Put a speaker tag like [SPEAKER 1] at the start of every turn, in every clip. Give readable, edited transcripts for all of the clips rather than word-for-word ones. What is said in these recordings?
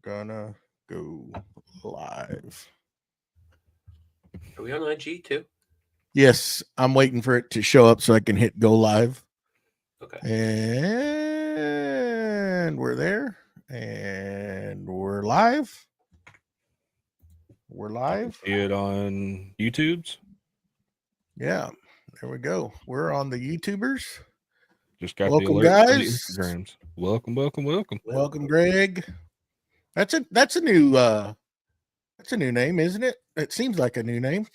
[SPEAKER 1] gonna go live.
[SPEAKER 2] Are we on IG too?
[SPEAKER 1] Yes, I'm waiting for it to show up so I can hit go live.
[SPEAKER 2] Okay.
[SPEAKER 1] And we're there. And we're live. We're live.
[SPEAKER 3] See it on YouTube's.
[SPEAKER 1] Yeah, there we go. We're on the YouTubers.
[SPEAKER 3] Just got
[SPEAKER 1] Welcome,
[SPEAKER 3] the alert for the
[SPEAKER 1] guys.
[SPEAKER 3] Instagrams. Welcome.
[SPEAKER 1] Welcome, Greg. That's a new name, isn't it? It seems like a new name.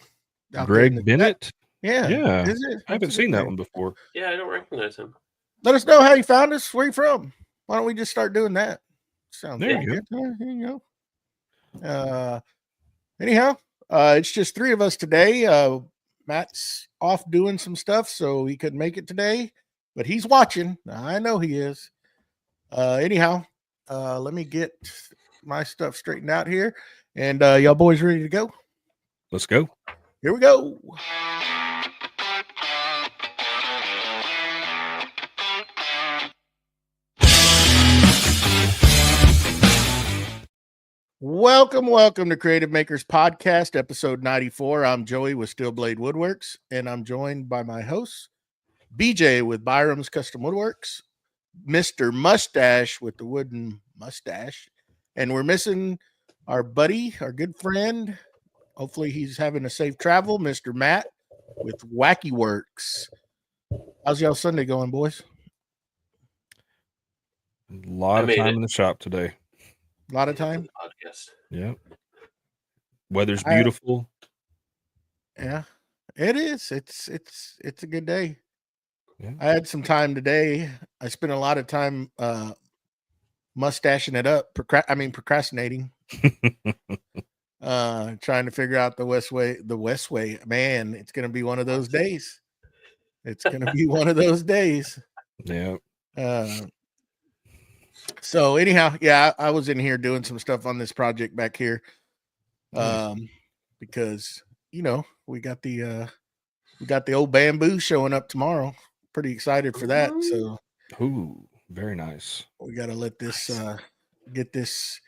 [SPEAKER 1] out there in the
[SPEAKER 3] Greg Bennett.
[SPEAKER 1] Yeah. Is it?
[SPEAKER 3] I haven't seen that one before.
[SPEAKER 2] Yeah, I don't recognize him.
[SPEAKER 1] Let us know how you found us. Where you from? Why don't we just start doing that? Sounds
[SPEAKER 3] There you
[SPEAKER 1] good. There you go. Anyhow, it's just three of us today. Matt's off doing some stuff, so he couldn't make it today, but he's watching. I know he is. Anyhow, let me get my stuff straightened out here. And y'all boys ready to go?
[SPEAKER 3] Let's go.
[SPEAKER 1] Here we go. Welcome to Creative Makers Podcast, episode 94. I'm Joey with Steel Blade Woodworks, and I'm joined by my host, BJ with Byroms Custom Woodworks, Mr. Mustache with the Wooden Mustache, and we're missing our buddy, our good friend. Hopefully he's having a safe travel, Mr. Matt with Wacky Works. How's y'all Sunday going, boys?
[SPEAKER 3] A lot of time in the shop today.
[SPEAKER 1] A lot of time.
[SPEAKER 2] Podcast.
[SPEAKER 3] Yeah. Weather's beautiful.
[SPEAKER 1] Yeah, it is. It's a good day.
[SPEAKER 3] Yeah.
[SPEAKER 1] I had some time today. I spent a lot of time mustaching it up. Procrastinating. Trying to figure out the West Way. Man, it's gonna be one of those days. It's gonna be one of those days.
[SPEAKER 3] Yeah.
[SPEAKER 1] So anyhow, yeah, I was in here doing some stuff on this project back here. Because we got the old bamboo showing up tomorrow. Pretty excited for that. So
[SPEAKER 3] very nice.
[SPEAKER 1] We gotta let this get this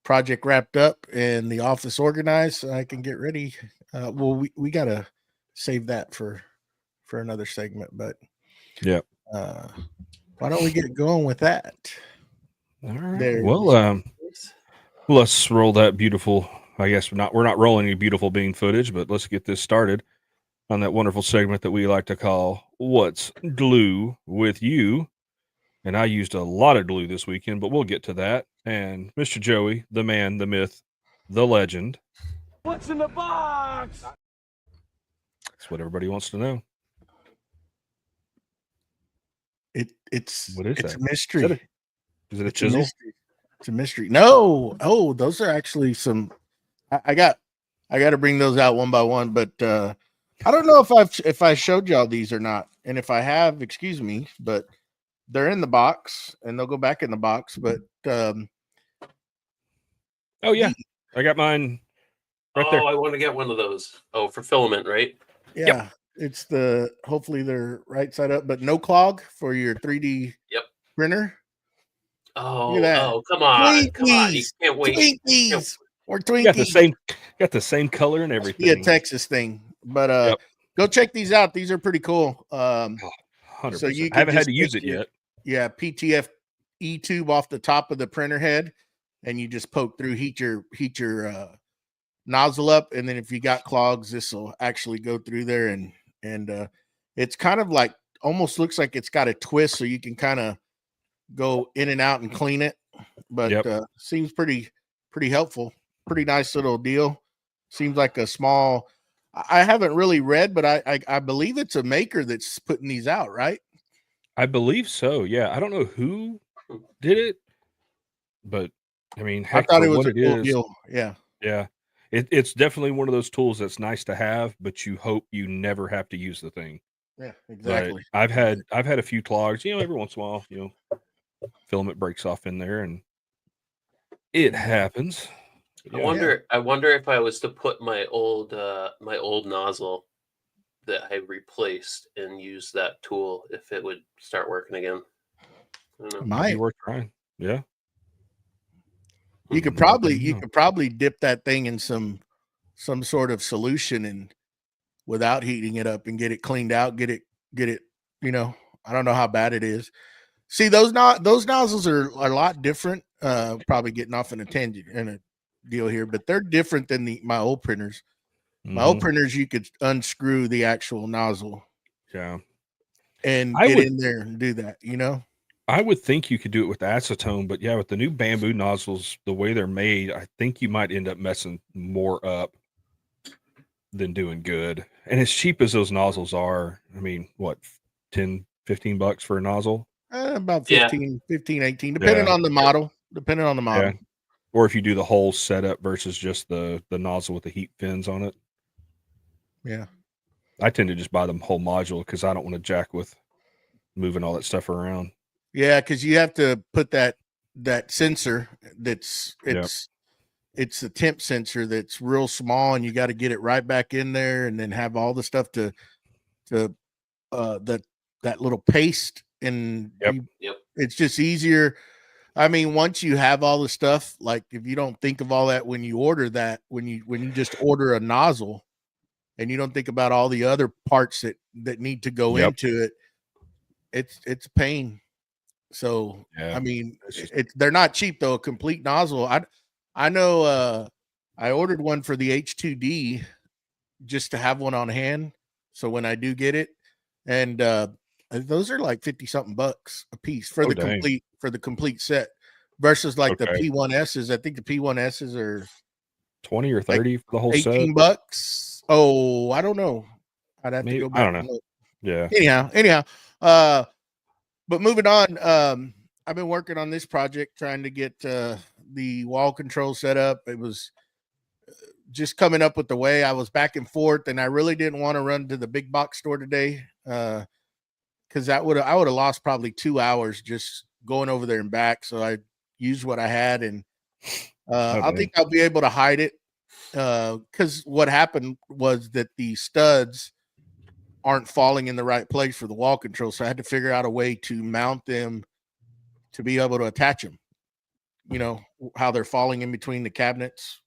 [SPEAKER 1] project wrapped up and the office organized so I can get ready. We gotta save that for another segment, but
[SPEAKER 3] yeah.
[SPEAKER 1] Why don't we get going with that?
[SPEAKER 3] All right. Well, let's roll that beautiful. I guess we're not rolling any beautiful bean footage, but let's get this started on that wonderful segment that we like to call "What's Glue with You." And I used a lot of glue this weekend, but we'll get to that. And Mr. Joey, the man, the myth, the legend.
[SPEAKER 4] What's in the box?
[SPEAKER 3] That's what everybody wants to know.
[SPEAKER 1] It's
[SPEAKER 3] what is
[SPEAKER 1] it's
[SPEAKER 3] that?
[SPEAKER 1] A mystery.
[SPEAKER 3] Is it a chisel?
[SPEAKER 1] It's a mystery. No. Oh, those are actually some. I got to bring those out one by one, but I don't know if I showed y'all these or not, and if I have, excuse me, but they're in the box and they'll go back in the box. But
[SPEAKER 3] oh yeah, I got mine right there.
[SPEAKER 2] I want to get one of those. Oh, for filament, right?
[SPEAKER 1] Yeah.
[SPEAKER 3] Yep.
[SPEAKER 1] It's hopefully they're right side up, but no clog for your 3D printer.
[SPEAKER 2] Oh, come on. Come on. You can't wait.
[SPEAKER 1] Twinkies. Or Twinkies.
[SPEAKER 3] Got the same color and everything.
[SPEAKER 1] Yeah, Texas thing. But go check these out. These are pretty cool.
[SPEAKER 3] 100%.
[SPEAKER 1] So you
[SPEAKER 3] I haven't had to use it yet.
[SPEAKER 1] Yeah, PTF tube off the top of the printer head, and you just poke through, heat your nozzle up, and then if you got clogs, this will actually go through there, and it's kind of like almost looks like it's got a twist, so you can kind of go in and out and clean it. But seems pretty helpful. Pretty nice little deal. Seems like a small. I haven't really read, but I believe it's a maker that's putting these out, right?
[SPEAKER 3] I believe so. Yeah, I don't know who did it, but I mean, heck,
[SPEAKER 1] I thought it was a cool deal. Yeah.
[SPEAKER 3] It's definitely one of those tools that's nice to have, but you hope you never have to use the thing.
[SPEAKER 1] Yeah, exactly.
[SPEAKER 3] But I've had a few clogs. Every once in a while, filament breaks off in there, and it happens.
[SPEAKER 2] I wonder if I was to put my old nozzle that I replaced and use that tool, if it would start working again. I don't know.
[SPEAKER 3] Might be worth trying. Yeah.
[SPEAKER 1] You could probably dip that thing in some sort of solution and without heating it up and get it cleaned out, get it, I don't know how bad it is. See, those nozzles are a lot different. Probably getting off in a tangent and a deal here, but they're different than my old printers. My old printers, you could unscrew the actual nozzle.
[SPEAKER 3] Yeah.
[SPEAKER 1] And get in there and do that,
[SPEAKER 3] I would think you could do it with acetone, but yeah, with the new bamboo nozzles, the way they're made, I think you might end up messing more up than doing good. And as cheap as those nozzles are, I mean, what, $10-15 for a nozzle?
[SPEAKER 1] About 15, 18, depending on the model. Yeah.
[SPEAKER 3] Or if you do the whole setup versus just the nozzle with the heat fins on it.
[SPEAKER 1] Yeah.
[SPEAKER 3] I tend to just buy the whole module because I don't want to jack with moving all that stuff around.
[SPEAKER 1] Yeah, because you have to put that sensor it's a temp sensor that's real small, and you got to get it right back in there, and then have all the stuff to that little paste, and it's just easier. I mean, once you have all the stuff, like if you don't think of all that when you order that, when you just order a nozzle, and you don't think about all the other parts that need to go into it, it's a pain. So I mean, they're not cheap though. A complete nozzle. I know I ordered one for the H2D just to have one on hand. So when I do get it, and those are like $50-something a piece for the complete set versus like the P1S's. I think the P1S's are
[SPEAKER 3] 20 or 30 for the whole
[SPEAKER 1] $18. Set. Oh, I don't know. I'd have to go back.
[SPEAKER 3] I don't know. Yeah.
[SPEAKER 1] Anyhow, but moving on, I've been working on this project trying to get the wall control set up. It was just coming up with the way. I was back and forth, and I really didn't want to run to the big box store today because I would have lost probably 2 hours just going over there and back. So I used what I had, and I think I'll be able to hide it because what happened was that the studs aren't falling in the right place for the wall control. So I had to figure out a way to mount them to be able to attach them, how they're falling in between the cabinets,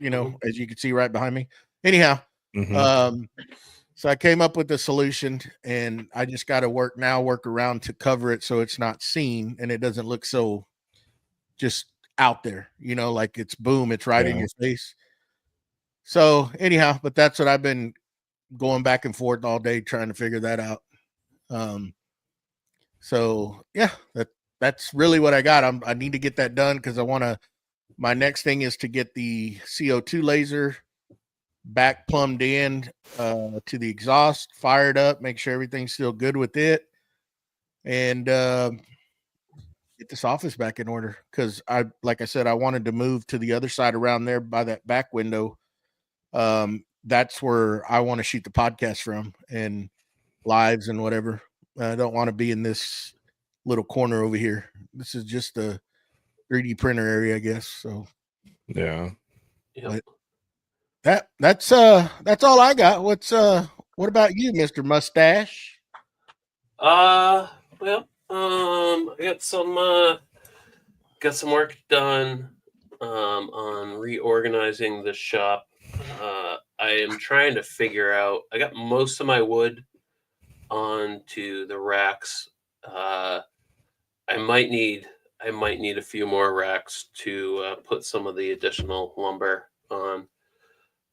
[SPEAKER 1] as you can see right behind me. Anyhow, so I came up with the solution, and I just got to work around to cover it so it's not seen and it doesn't look so just out there, like it's right in your face. So anyhow, but that's what I've been going back and forth all day trying to figure that out. So yeah, that's really what I got. I need to get that done because my next thing is to get the CO2 laser back plumbed in to the exhaust, fired up, make sure everything's still good with it, and get this office back in order because like I said, I wanted to move to the other side around there by that back window. That's where I want to shoot the podcast from and lives and whatever. I don't want to be in this little corner over here. This is just a 3D printer area, I guess. So
[SPEAKER 3] yeah.
[SPEAKER 1] But that's all I got. What about you, Mr. Mustache?
[SPEAKER 2] I got some work done on reorganizing the shop. I am trying to figure out. I got most of my wood onto the racks. I might need a few more racks to put some of the additional lumber on.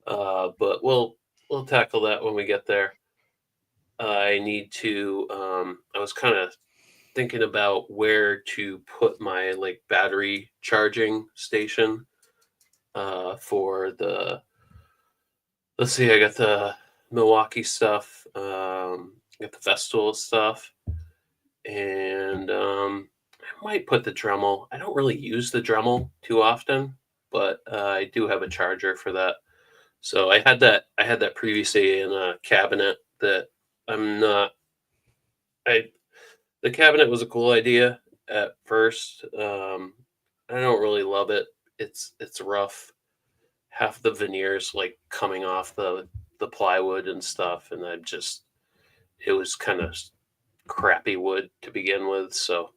[SPEAKER 2] But we'll tackle that when we get there. I need to. I was kind of thinking about where to put my battery charging station for the. Let's see. I got the Milwaukee stuff. I got the Festool stuff, and I might put the Dremel. I don't really use the Dremel too often, but I do have a charger for that. So I had that previously in a cabinet that I'm not. The cabinet was a cool idea at first. I don't really love it. It's rough. Half the veneers coming off the plywood and stuff, and it was kind of crappy wood to begin with. So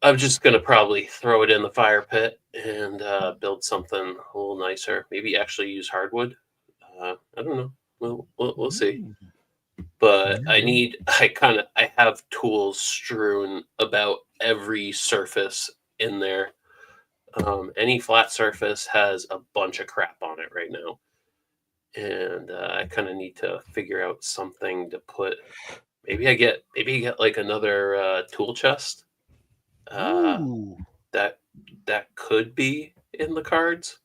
[SPEAKER 2] I'm just gonna probably throw it in the fire pit and build something a little nicer. Maybe actually use hardwood. I don't know. We'll see. But I have tools strewn about every surface in there. Any flat surface has a bunch of crap on it right now, and I kind of need to figure out something to put. Maybe I get like another tool chest. That could be in the cards.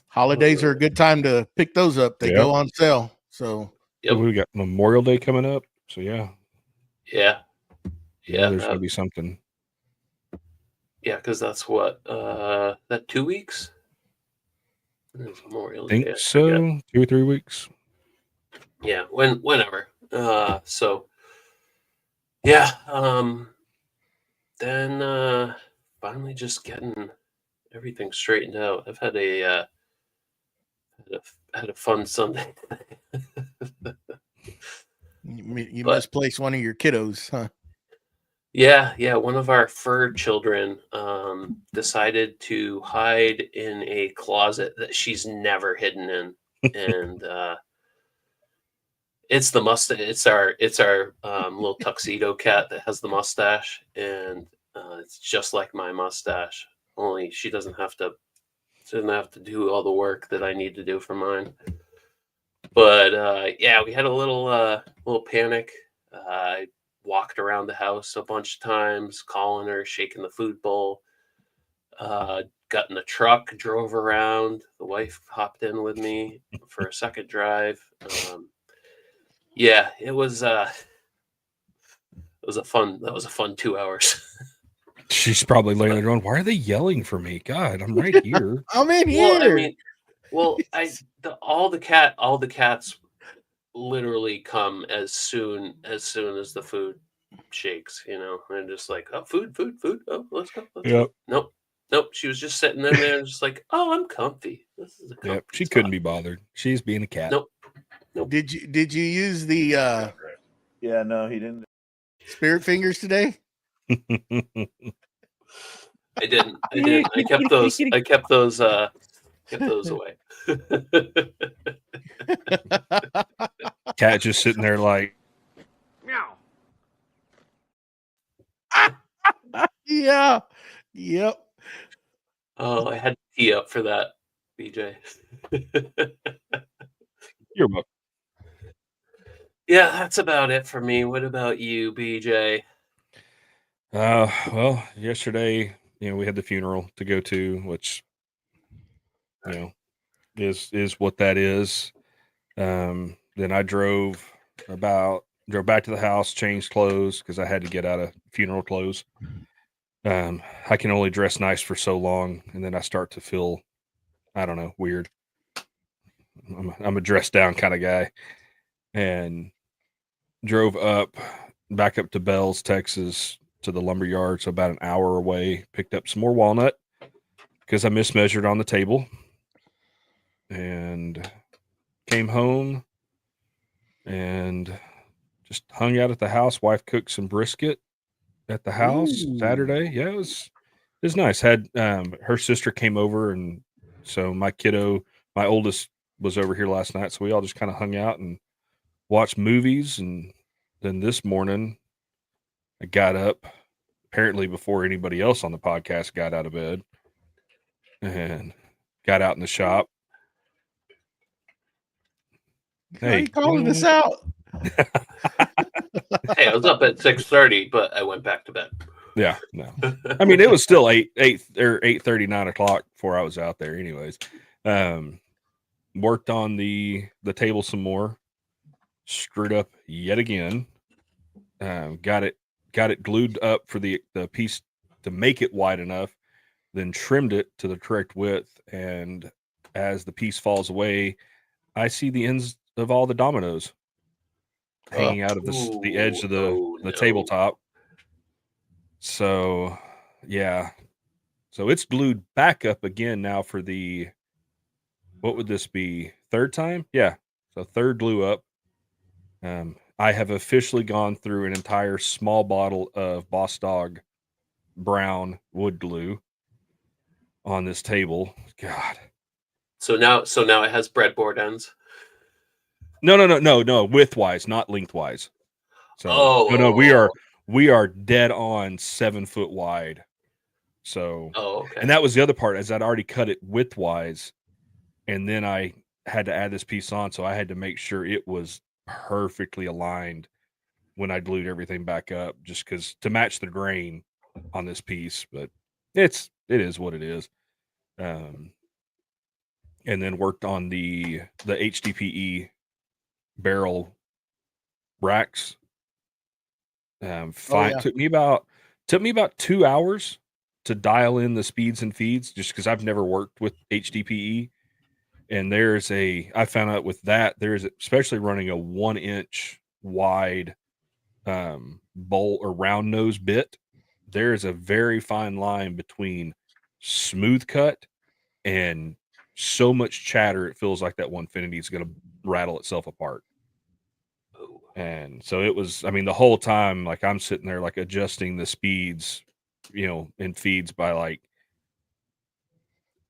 [SPEAKER 1] Holidays are a good time to pick those up. They go on sale. So
[SPEAKER 3] we got Memorial Day coming up. So yeah, there's gonna be something.
[SPEAKER 2] Yeah, because that's what that 2 weeks. Memorial
[SPEAKER 3] Day, so 2 or 3 weeks.
[SPEAKER 2] Yeah, whenever. So yeah, then finally just getting everything straightened out. I've had a fun Sunday.
[SPEAKER 1] You misplaced one of your kiddos, huh?
[SPEAKER 2] Yeah. One of our fur children decided to hide in a closet that she's never hidden in, and it's the mustache. It's our little tuxedo cat that has the mustache, and it's just like my mustache. Only she doesn't have to do all the work that I need to do for mine. But yeah, we had a little panic. I walked around the house a bunch of times, calling her, shaking the food bowl. Got in the truck, drove around. The wife hopped in with me for a second drive. Yeah, it was a fun 2 hours.
[SPEAKER 3] She's probably laying there going, "Why are they yelling for me? God, I'm right here.
[SPEAKER 1] I'm in here."
[SPEAKER 2] All the cats literally come as soon as the food shakes, and just like, oh, food. Oh, let's go. Nope. She was just sitting in there and just like, oh, I'm comfy. This is a comfy
[SPEAKER 3] she
[SPEAKER 2] spot.
[SPEAKER 3] couldn't be bothered. She's being a cat.
[SPEAKER 2] Nope.
[SPEAKER 1] Did you use the
[SPEAKER 5] Yeah, no, he didn't.
[SPEAKER 1] spirit fingers today?
[SPEAKER 2] I didn't. I kept those away.
[SPEAKER 3] Cat just sitting there like,
[SPEAKER 4] Meow.
[SPEAKER 1] Yeah. Yep.
[SPEAKER 2] Oh, I had to tee up for that, BJ.
[SPEAKER 3] "You're welcome."
[SPEAKER 2] Yeah, that's about it for me. What about you, BJ?
[SPEAKER 3] Well, yesterday, we had the funeral to go to, which, is what that is. Then I drove back to the house, changed clothes because I had to get out of funeral clothes. I can only dress nice for so long, and then I start to feel, I don't know, weird. I'm a dress down kind of guy, and drove back up to Bells, Texas, to the lumber yard, so about an hour away. Picked up some more walnut because I mismeasured on the table, and came home and just hung out at the house. Wife cooked some brisket at the house Saturday. Yeah, it was nice. Had her sister came over, and so my oldest, was over here last night, so we all just kind of hung out and watched movies. And then this morning I got up apparently before anybody else on the podcast got out of bed and got out in the shop.
[SPEAKER 1] Hey, you calling us out?
[SPEAKER 2] Hey, I was up at 6:30, but I went back to bed.
[SPEAKER 3] Yeah, no. I mean, it was still 8:30, 9 o'clock before I was out there anyways. Worked on the table some more, screwed up yet again. Got it glued up for the piece to make it wide enough, then trimmed it to the correct width. And as the piece falls away, I see the ends of all the dominoes hanging out of the edge of the tabletop. So, yeah. So it's glued back up again now for the, what would this be? Third time? Yeah. So third glue up. I have officially gone through an entire small bottle of Boss Dog brown wood glue on this table. God.
[SPEAKER 2] So now it has breadboard ends.
[SPEAKER 3] No, widthwise, not lengthwise. So we are dead on 7 foot wide. So
[SPEAKER 2] okay.
[SPEAKER 3] And that was the other part, is I'd already cut it widthwise, and then I had to add this piece on, so I had to make sure it was perfectly aligned when I glued everything back up, just because to match the grain on this piece. But it is what it is. And then worked on the HDPE barrel racks. Took me about 2 hours to dial in the speeds and feeds, just because I've never worked with HDPE. And I found out with that, there's, especially running a 1 inch wide bowl or round nose bit, there's a very fine line between smooth cut and so much chatter it feels like that Onefinity is going to rattle itself apart. And so it was, I mean, the whole time, like, I'm sitting there like adjusting the speeds, and feeds by like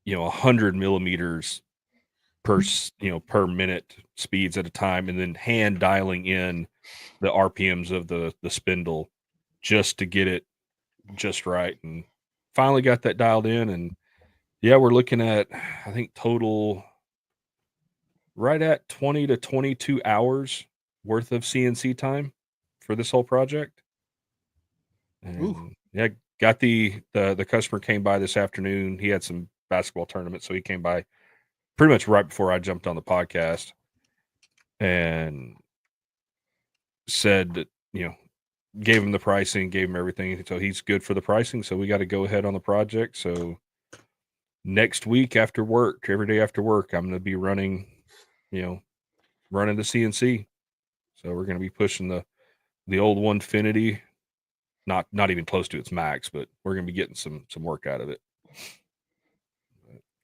[SPEAKER 3] 100 millimeters per minute speeds at a time, and then hand dialing in the RPMs of the spindle just to get it just right. And finally got that dialed in, and yeah, we're looking at, I think, total right at 20 to 22 hours worth of CNC time for this whole project. And yeah, got the customer came by this afternoon. He had some basketball tournament, so he came by pretty much right before I jumped on the podcast, and said that, gave him the pricing, gave him everything. So he's good for the pricing. So we got to go ahead on the project. So next week after work, every day after work, I'm going to be running the CNC. So we're going to be pushing the old Onefinity, not even close to its max, but we're going to be getting some work out of it.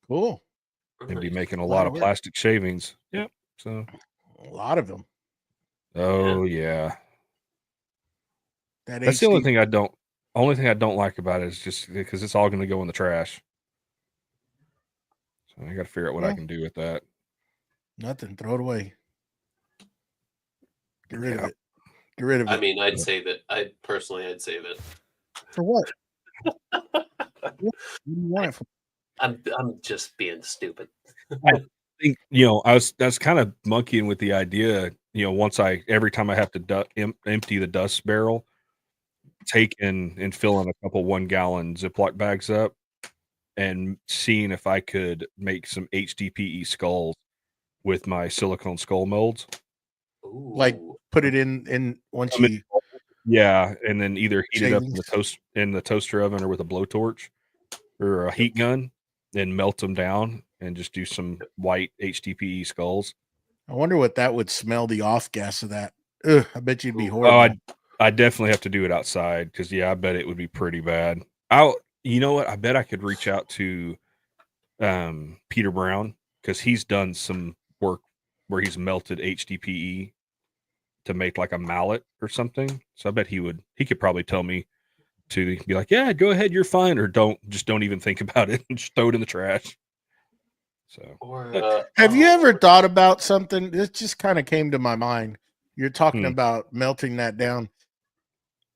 [SPEAKER 1] Cool.
[SPEAKER 3] And be making a lot of plastic shavings. Yep. So
[SPEAKER 1] a lot of them.
[SPEAKER 3] Oh yeah. That's the only thing I don't like about it, is just because it's all going to go in the trash. So I got to figure out what I can do with that.
[SPEAKER 1] Nothing. Throw it away. Get rid of it. Get rid of it.
[SPEAKER 2] I mean, I'd save it. I'd save it.
[SPEAKER 1] For what? What do you want it for?
[SPEAKER 2] I'm just being stupid.
[SPEAKER 3] I think, I was kind of monkeying with the idea, every time I have to empty the dust barrel, take and fill in a couple 1 gallon Ziploc bags up, and seeing if I could make some HDPE skulls with my silicone skull molds.
[SPEAKER 2] Ooh.
[SPEAKER 1] Like put it in once you.
[SPEAKER 3] Yeah, and then either heat it up in the toaster oven or with a blowtorch or a heat gun, and melt them down and just do some white HDPE skulls.
[SPEAKER 1] I wonder what that would smell, the off gas of that. Ugh, I bet you'd be horrible.
[SPEAKER 3] I definitely have to do it outside, because I bet it would be pretty bad. You know what? I bet I could reach out to Peter Brown, because he's done some work where he's melted HDPE to make like a mallet or something. So I bet he could probably tell me to be like, yeah, go ahead, you're fine, or don't even think about it and just throw it in the trash. So
[SPEAKER 1] have you ever thought about something? This just kind of came to my mind. You're talking about melting that down.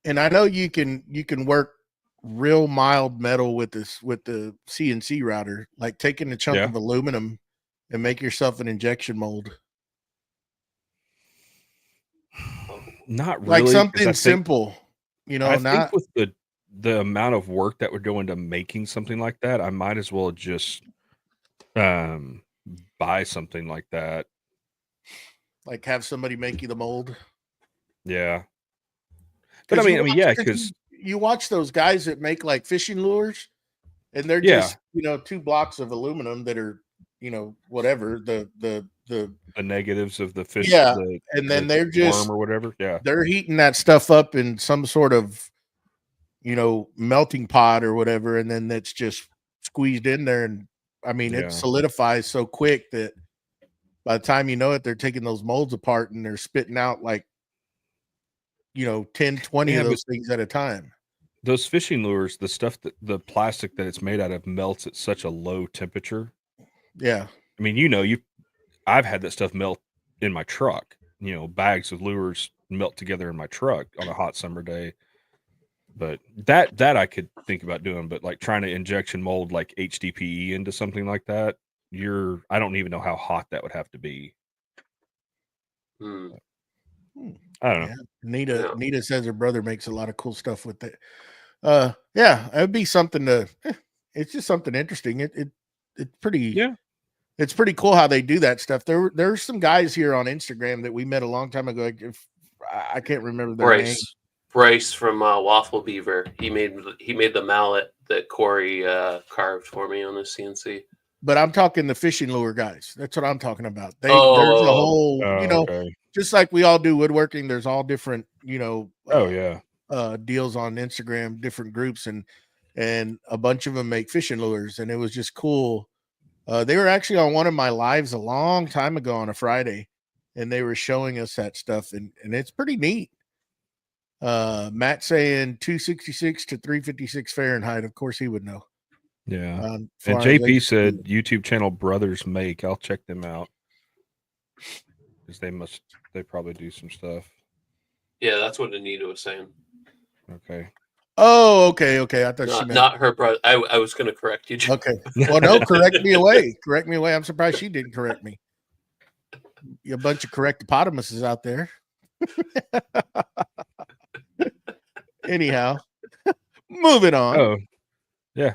[SPEAKER 1] And I know you can work real mild metal with the CNC router, like taking a chunk of aluminum and make yourself an injection mold.
[SPEAKER 3] Not really,
[SPEAKER 1] like something simple,
[SPEAKER 3] I think with the amount of work that would go into making something like that, I might as well just buy something like that.
[SPEAKER 1] Like have somebody make you the mold.
[SPEAKER 3] Yeah. But I mean, yeah, because
[SPEAKER 1] you watch those guys that make like fishing lures, and they're just 2 blocks of aluminum that are whatever the
[SPEAKER 3] negatives of the fish,
[SPEAKER 1] and then they're just
[SPEAKER 3] worm or whatever,
[SPEAKER 1] they're heating that stuff up in some sort of melting pot or whatever, and then that's just squeezed in there, and I mean it solidifies so quick that by the time you know it, they're taking those molds apart and they're spitting out like 10, 20
[SPEAKER 3] Yeah,
[SPEAKER 1] of those things at a time.
[SPEAKER 3] Those fishing lures, the stuff that the plastic that it's made out of melts at such a low temperature.
[SPEAKER 1] Yeah.
[SPEAKER 3] I mean, I've had that stuff melt in my truck. Bags of lures melt together in my truck on a hot summer day. But that I could think about doing, but like trying to injection mold like HDPE into something like that, I don't even know how hot that would have to be. I don't know.
[SPEAKER 1] Nita says her brother makes a lot of cool stuff with it. Yeah, it'd be something it's just something interesting. It's pretty cool how they do that stuff. There's some guys here on Instagram that we met a long time ago. I can't remember their name.
[SPEAKER 2] Bryce from Waffle Beaver. He made the mallet that Corey carved for me on the CNC.
[SPEAKER 1] But I'm talking the fishing lure guys. That's what I'm talking about. There's a whole,
[SPEAKER 3] okay.
[SPEAKER 1] Just like we all do woodworking, there's all different,
[SPEAKER 3] deals
[SPEAKER 1] on Instagram, different groups, and a bunch of them make fishing lures. And it was just cool. They were actually on one of my lives a long time ago on a Friday, and they were showing us that stuff, and it's pretty neat. Matt saying 266 to 356 Fahrenheit. Of course he would know.
[SPEAKER 3] Yeah. And JP said YouTube channel Brothers Make. I'll check them out. Because they probably do some stuff.
[SPEAKER 2] Yeah, that's what Anita was saying.
[SPEAKER 3] Okay.
[SPEAKER 1] Oh, okay. I thought she meant
[SPEAKER 2] not her brother. I was going to correct you.
[SPEAKER 1] Okay. Well, no, correct me away. Correct me away. I'm surprised she didn't correct me. You a bunch of correctopotamuses out there. Anyhow, moving on.
[SPEAKER 3] Oh, yeah.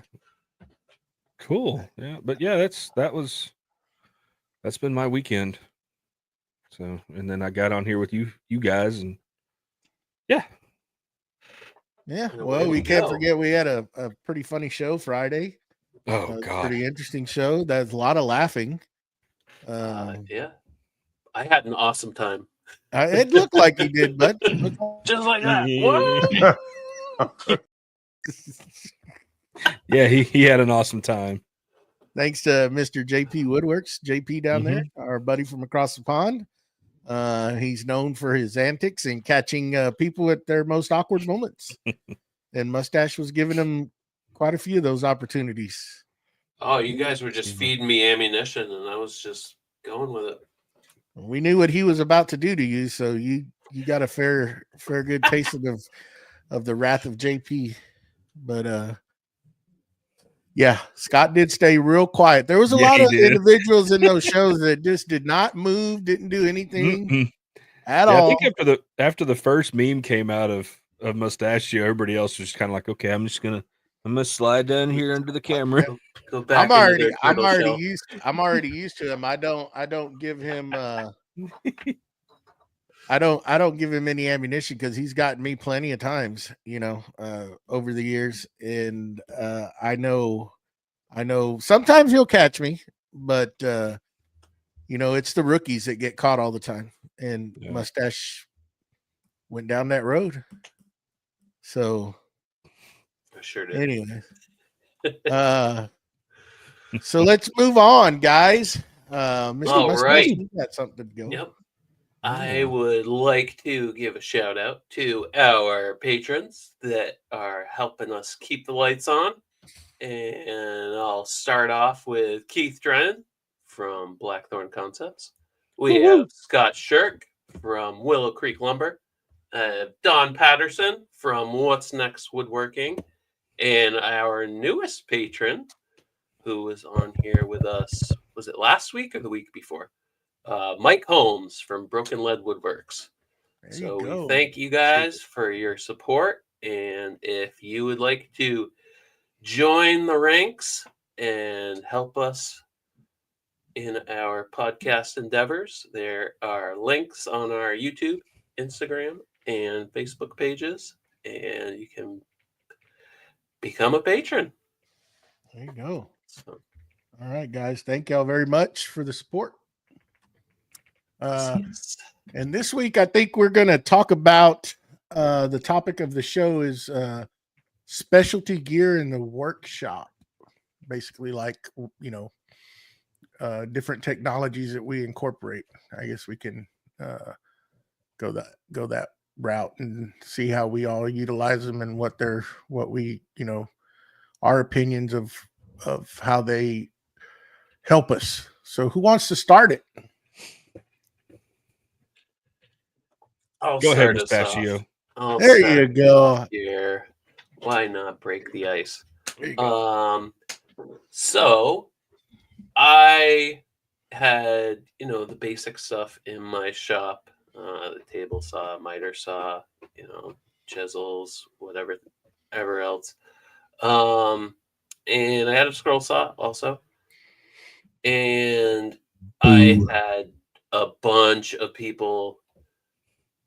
[SPEAKER 3] Cool. Yeah, but yeah, that's been my weekend. So, and then I got on here with you guys, and yeah.
[SPEAKER 1] Well, we can't forget we had a pretty funny show Friday.
[SPEAKER 3] Oh God,
[SPEAKER 1] pretty interesting show. There's a lot of laughing.
[SPEAKER 2] Yeah, I had an awesome time.
[SPEAKER 1] It looked like he did, but
[SPEAKER 4] just like that.
[SPEAKER 1] What?
[SPEAKER 3] Yeah, he had an awesome time.
[SPEAKER 1] Thanks to Mr. JP Woodworks, JP down there, our buddy from across the pond. He's known for his antics and catching people at their most awkward moments. And Mustache was giving him quite a few of those opportunities.
[SPEAKER 2] Oh, you guys were just feeding me ammunition, and I was just going with it.
[SPEAKER 1] We knew what he was about to do to you, so you got a fair good taste of the wrath of JP. But yeah, Scott did stay real quiet. There was a lot of individuals in those shows that just did not move, didn't do anything at all.
[SPEAKER 3] I think after the first meme came out of Mustachio, everybody else was kind of like, okay, I'm gonna slide down here under the camera.
[SPEAKER 2] Go back.
[SPEAKER 1] I'm already used to him. I don't give him I don't give him any ammunition because he's gotten me plenty of times, over the years. And I know sometimes he'll catch me, but it's the rookies that get caught all the time. And Mustache went down that road. So
[SPEAKER 2] I sure did.
[SPEAKER 1] Anyway. So let's move on, guys. Mr.
[SPEAKER 2] All
[SPEAKER 1] Mustache,
[SPEAKER 2] right.
[SPEAKER 1] you got something to go.
[SPEAKER 2] Yep. I would like to give a shout out to our patrons that are helping us keep the lights on. And I'll start off with Keith Drennan from Blackthorn Concepts. We have Scott Shirk from Willow Creek Lumber. Don Patterson from What's Next Woodworking. And our newest patron, who was on here with us, was it last week or the week before? Mike Holmes from Broken Lead Woodworks. So we thank you guys for your support. And if you would like to join the ranks and help us in our podcast endeavors, there are links on our YouTube, Instagram, and Facebook pages, and you can become a patron.
[SPEAKER 1] There you go. So, all right, guys. Thank y'all very much for the support. And this week, I think we're going to talk about the topic of the show is specialty gear in the workshop. Basically, like, different technologies that we incorporate. I guess we can go that route and see how we all utilize them and what we, our opinions of how they help us. So who wants to start it?
[SPEAKER 2] I'll
[SPEAKER 3] Go ahead,
[SPEAKER 2] start us off.
[SPEAKER 3] Mustachio.
[SPEAKER 1] There you go.
[SPEAKER 2] Here. Why not break the ice?
[SPEAKER 1] There you go.
[SPEAKER 2] So I had, the basic stuff in my shop, the table saw, miter saw, chisels, whatever else. And I had a scroll saw also. And I had a bunch of people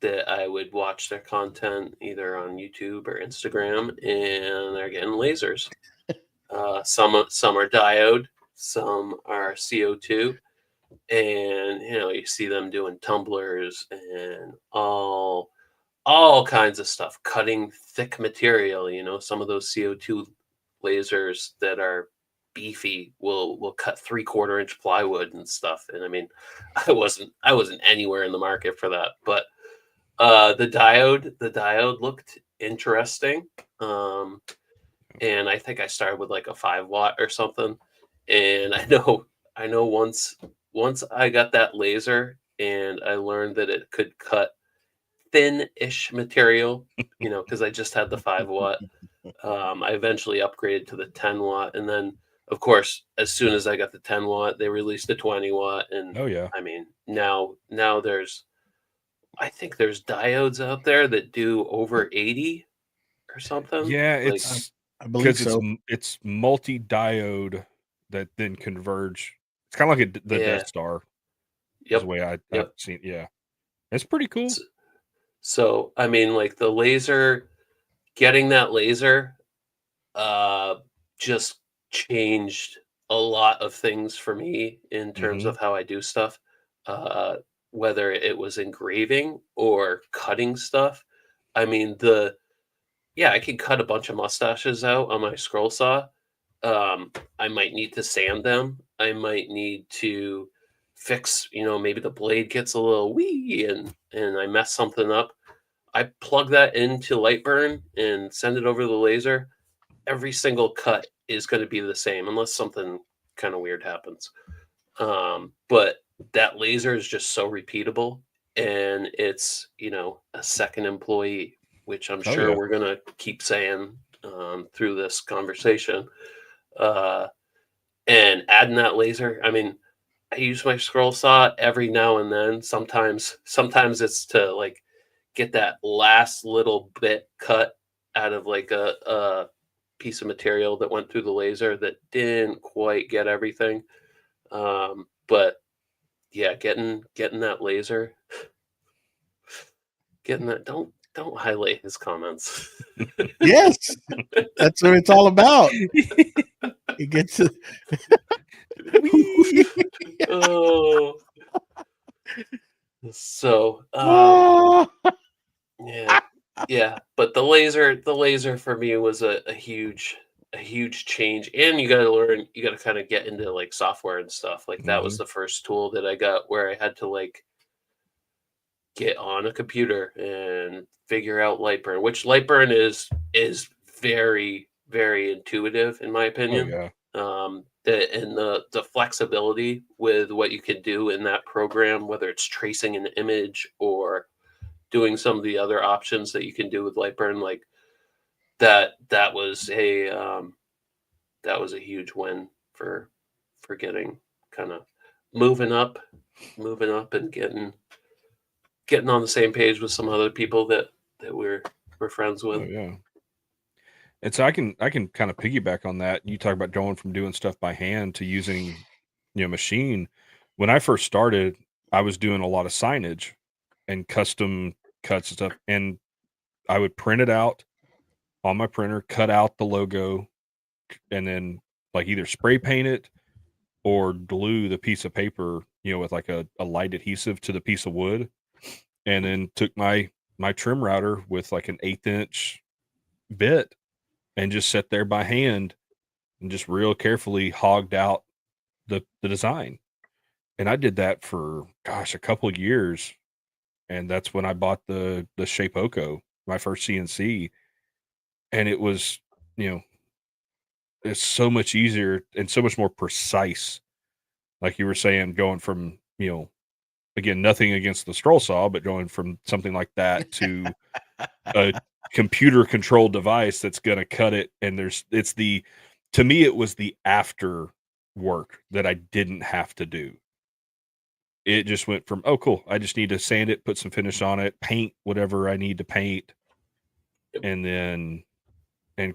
[SPEAKER 2] that I would watch their content either on YouTube or Instagram, and they're getting lasers. Some are diode, some are CO2, and you see them doing tumblers and all kinds of stuff, cutting thick material. Some of those CO2 lasers that are beefy will cut 3/4 inch plywood and stuff. And I mean, I wasn't anywhere in the market for that, but the diode looked interesting. And I think I started with like a 5-watt or something. And I know once I got that laser and I learned that it could cut thin-ish material, because I just had the 5-watt. I eventually upgraded to the 10-watt, and then of course, as soon as I got the 10-watt, they released the 20-watt, and I mean, now I think there's diodes out there that do over 80 or something.
[SPEAKER 3] Yeah, it's
[SPEAKER 1] I believe so.
[SPEAKER 3] It's multi-diode that then converge. It's kind of like the Death Star. Yep. Is the way I've seen. Yeah, it's pretty cool.
[SPEAKER 2] So I mean, like the laser, getting that laser, just changed a lot of things for me in terms of how I do stuff. Whether it was engraving or cutting stuff. I mean, I can cut a bunch of mustaches out on my scroll saw. I might need to sand them. I might need to fix, maybe the blade gets a little wee and I mess something up. I plug that into Lightburn and send it over the laser. Every single cut is going to be the same unless something kind of weird happens. But that laser is just so repeatable, and it's, a second employee, which I'm sure we're going to keep saying through this conversation. And adding that laser, I mean, I use my scroll saw every now and then. Sometimes it's to like get that last little bit cut out of like a piece of material that went through the laser that didn't quite get everything. But yeah, getting that laser, getting that, don't highlight his comments.
[SPEAKER 1] Yes, that's what it's all about. It gets to
[SPEAKER 2] oh, so yeah, but the laser for me was a huge change, and you got to kind of get into like software and stuff. Like that was the first tool that I got where I had to like get on a computer and figure out Lightburn, which Lightburn is very, very intuitive in my opinion. The flexibility with what you can do in that program, whether it's tracing an image or doing some of the other options that you can do with Lightburn, like that was a huge win for getting kind of moving up and getting on the same page with some other people that we're friends with.
[SPEAKER 3] Oh, yeah. And so I can kind of piggyback on that. You talk about going from doing stuff by hand to using, machine. When I first started, I was doing a lot of signage and custom cuts and stuff, and I would print it out on my printer, cut out the logo, and then like either spray paint it or glue the piece of paper, with like a light adhesive to the piece of wood, and then took my trim router with like an 1/8 inch bit and just sat there by hand and just real carefully hogged out the design. And I did that for a couple of years, and that's when I bought the Shape Oko, my first CNC, and it was, it's so much easier and so much more precise. Like you were saying, going from, again, nothing against the scroll saw, but going from something like that to a computer controlled device that's going to cut it. And to me, it was the after work that I didn't have to do. It just went from, oh, cool, I just need to sand it, put some finish on it, paint whatever I need to paint, and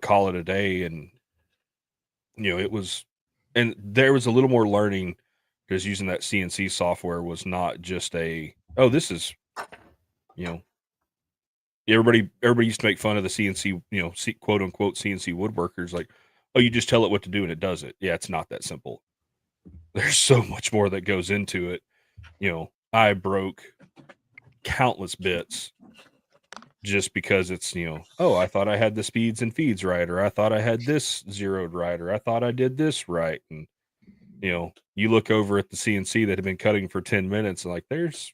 [SPEAKER 3] call it a day. And, it was, and there was a little more learning, because using that CNC software was not just this is, everybody used to make fun of the CNC, quote unquote CNC woodworkers, like, oh, you just tell it what to do and it does it. Yeah, it's not that simple. There's so much more that goes into it. I broke countless bits just because it's, I thought I had the speeds and feeds right, or I thought I had this zeroed right, or I thought I did this right. And, you look over at the CNC that had been cutting for 10 minutes and like, there's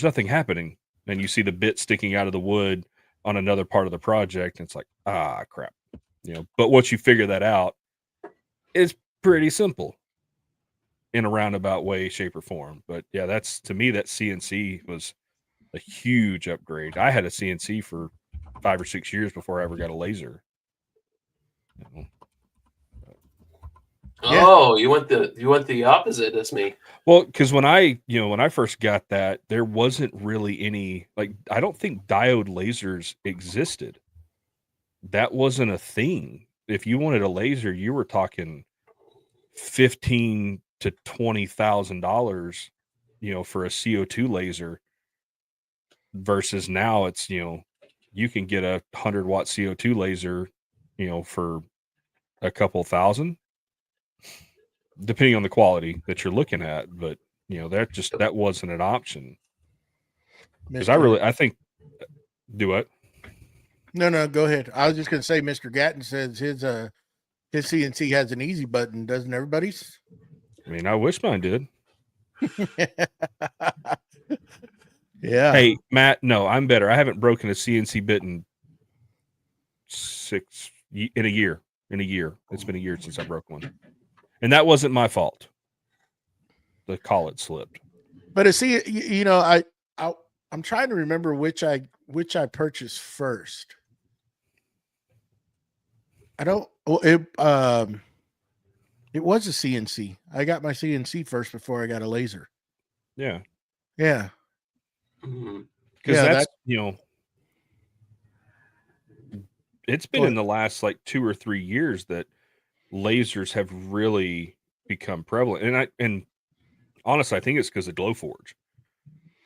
[SPEAKER 3] nothing happening. And you see the bit sticking out of the wood on another part of the project. And it's like, crap, but once you figure that out, it's pretty simple in a roundabout way, shape, or form. But yeah, to me, that CNC was a huge upgrade. I had a CNC for 5 or 6 years before I ever got a laser.
[SPEAKER 2] Oh, you went the opposite as me.
[SPEAKER 3] Well, because when I first got that, there wasn't really any, like, I don't think diode lasers existed. That wasn't a thing. If you wanted a laser, you were talking $15,000 to $20,000, for a CO2 laser, versus now it's, you can get a 100-watt CO2 laser, for a couple thousand, depending on the quality that you're looking at. But that wasn't an option. Because I think, do what?
[SPEAKER 1] No, go ahead. I was just going to say, Mr. Gatton says his CNC has an easy button, doesn't everybody's?
[SPEAKER 3] I mean, I wish mine did.
[SPEAKER 1] Yeah.
[SPEAKER 3] Hey, Matt, no, I'm better. I haven't broken a CNC bit in a year. It's been a year since I broke one. And that wasn't my fault. The collet slipped. But
[SPEAKER 1] see, I'm trying to remember which I purchased first. It was a CNC. I got my CNC first before I got a laser.
[SPEAKER 3] Yeah.
[SPEAKER 1] Yeah.
[SPEAKER 3] Because that's, it's been in the last like 2 or 3 years that lasers have really become prevalent. And honestly, I think it's because of Glowforge.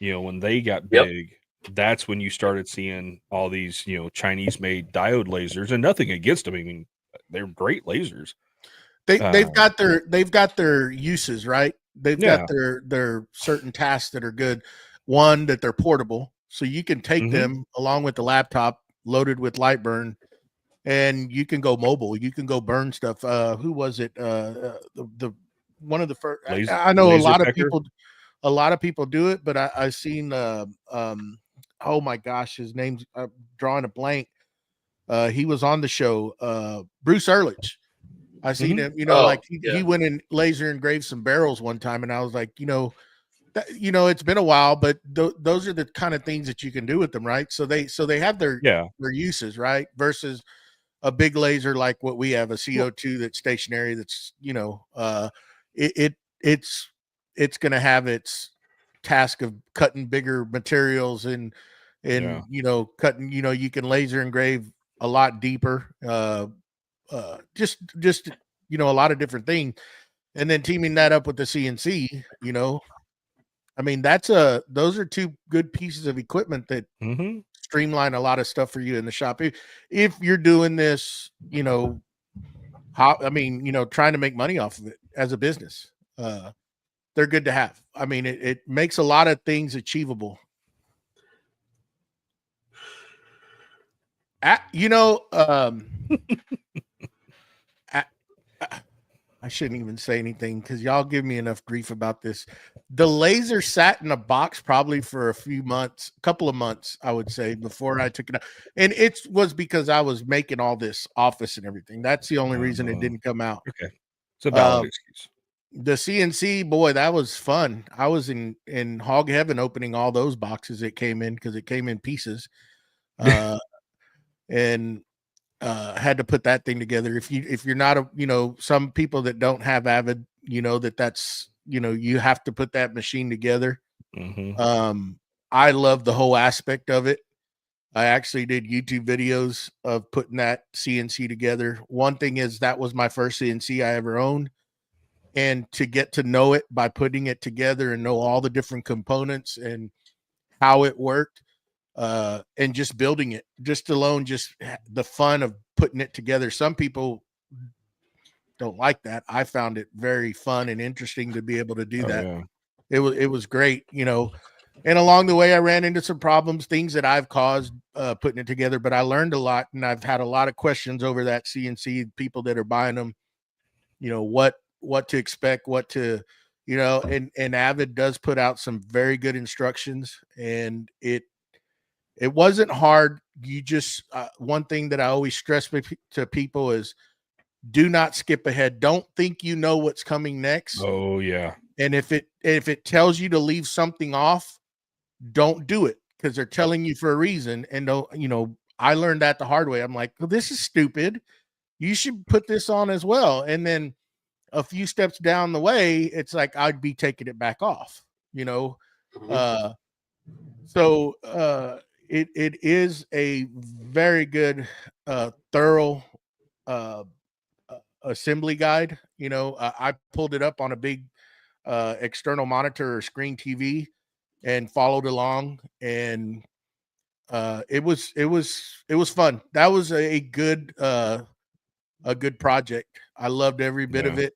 [SPEAKER 3] When they got big, that's when you started seeing all these, Chinese made diode lasers, and nothing against them. I mean, they're great lasers.
[SPEAKER 1] They've got their uses, right? They've got their certain tasks that are good. One, that they're portable, so you can take them along with the laptop loaded with light burn, and you can go mobile. You can go burn stuff. Who was it? The one of the first. I know a lot of people do it, but I've seen. Oh my gosh, his name's drawing a blank. He was on the show. Bruce Ehrlich. I seen him. He went and laser engraved some barrels one time, and I was like, it's been a while, but those are the kind of things that you can do with them, right? So they have their uses, right? Versus a big laser like what we have, a CO2 that's stationary. That's it's going to have its task of cutting bigger materials and cutting. You can laser engrave a lot deeper. Just a lot of different things, and then teaming that up with the CNC. I mean, those are two good pieces of equipment that streamline a lot of stuff for you in the shop. If you're doing this, trying to make money off of it as a business, they're good to have. I mean, it makes a lot of things achievable. I I shouldn't even say anything because y'all give me enough grief about this. The laser sat in a box probably for a couple of months, I would say, before I took it out. And it was because I was making all this office and everything. That's the only reason it didn't come out.
[SPEAKER 3] Okay. It's a valid excuse.
[SPEAKER 1] The CNC, boy, that was fun. I was in hog heaven opening all those boxes it came in because it came in pieces. And had to put that thing together. If you're not some people that don't have Avid, that's you have to put that machine together. I love the whole aspect of it. I actually did YouTube videos of putting that CNC together. One thing is that was my first CNC I ever owned, and to get to know it by putting it together and know all the different components and how it worked. And just building it, just the fun of putting it together. Some people don't like that. I found it very fun and interesting to be able to do that. Yeah. It was great, and along the way I ran into some problems, things that I've caused putting it together, but I learned a lot, and I've had a lot of questions over that CNC, people that are buying them, what to expect, what to, and Avid does put out some very good instructions, and it wasn't hard. You just, one thing that I always stress to people is do not skip ahead. Don't think you know what's coming next.
[SPEAKER 3] Oh yeah.
[SPEAKER 1] And if it tells you to leave something off, don't do it because they're telling you for a reason. And I learned that the hard way. I'm like, well, this is stupid. You should put this on as well. And then a few steps down the way, it's like, I'd be taking it back off, So it is a very good, thorough assembly guide. I pulled it up on a big external monitor or screen TV and followed along, and it was fun. That was a good project. I loved every bit of it.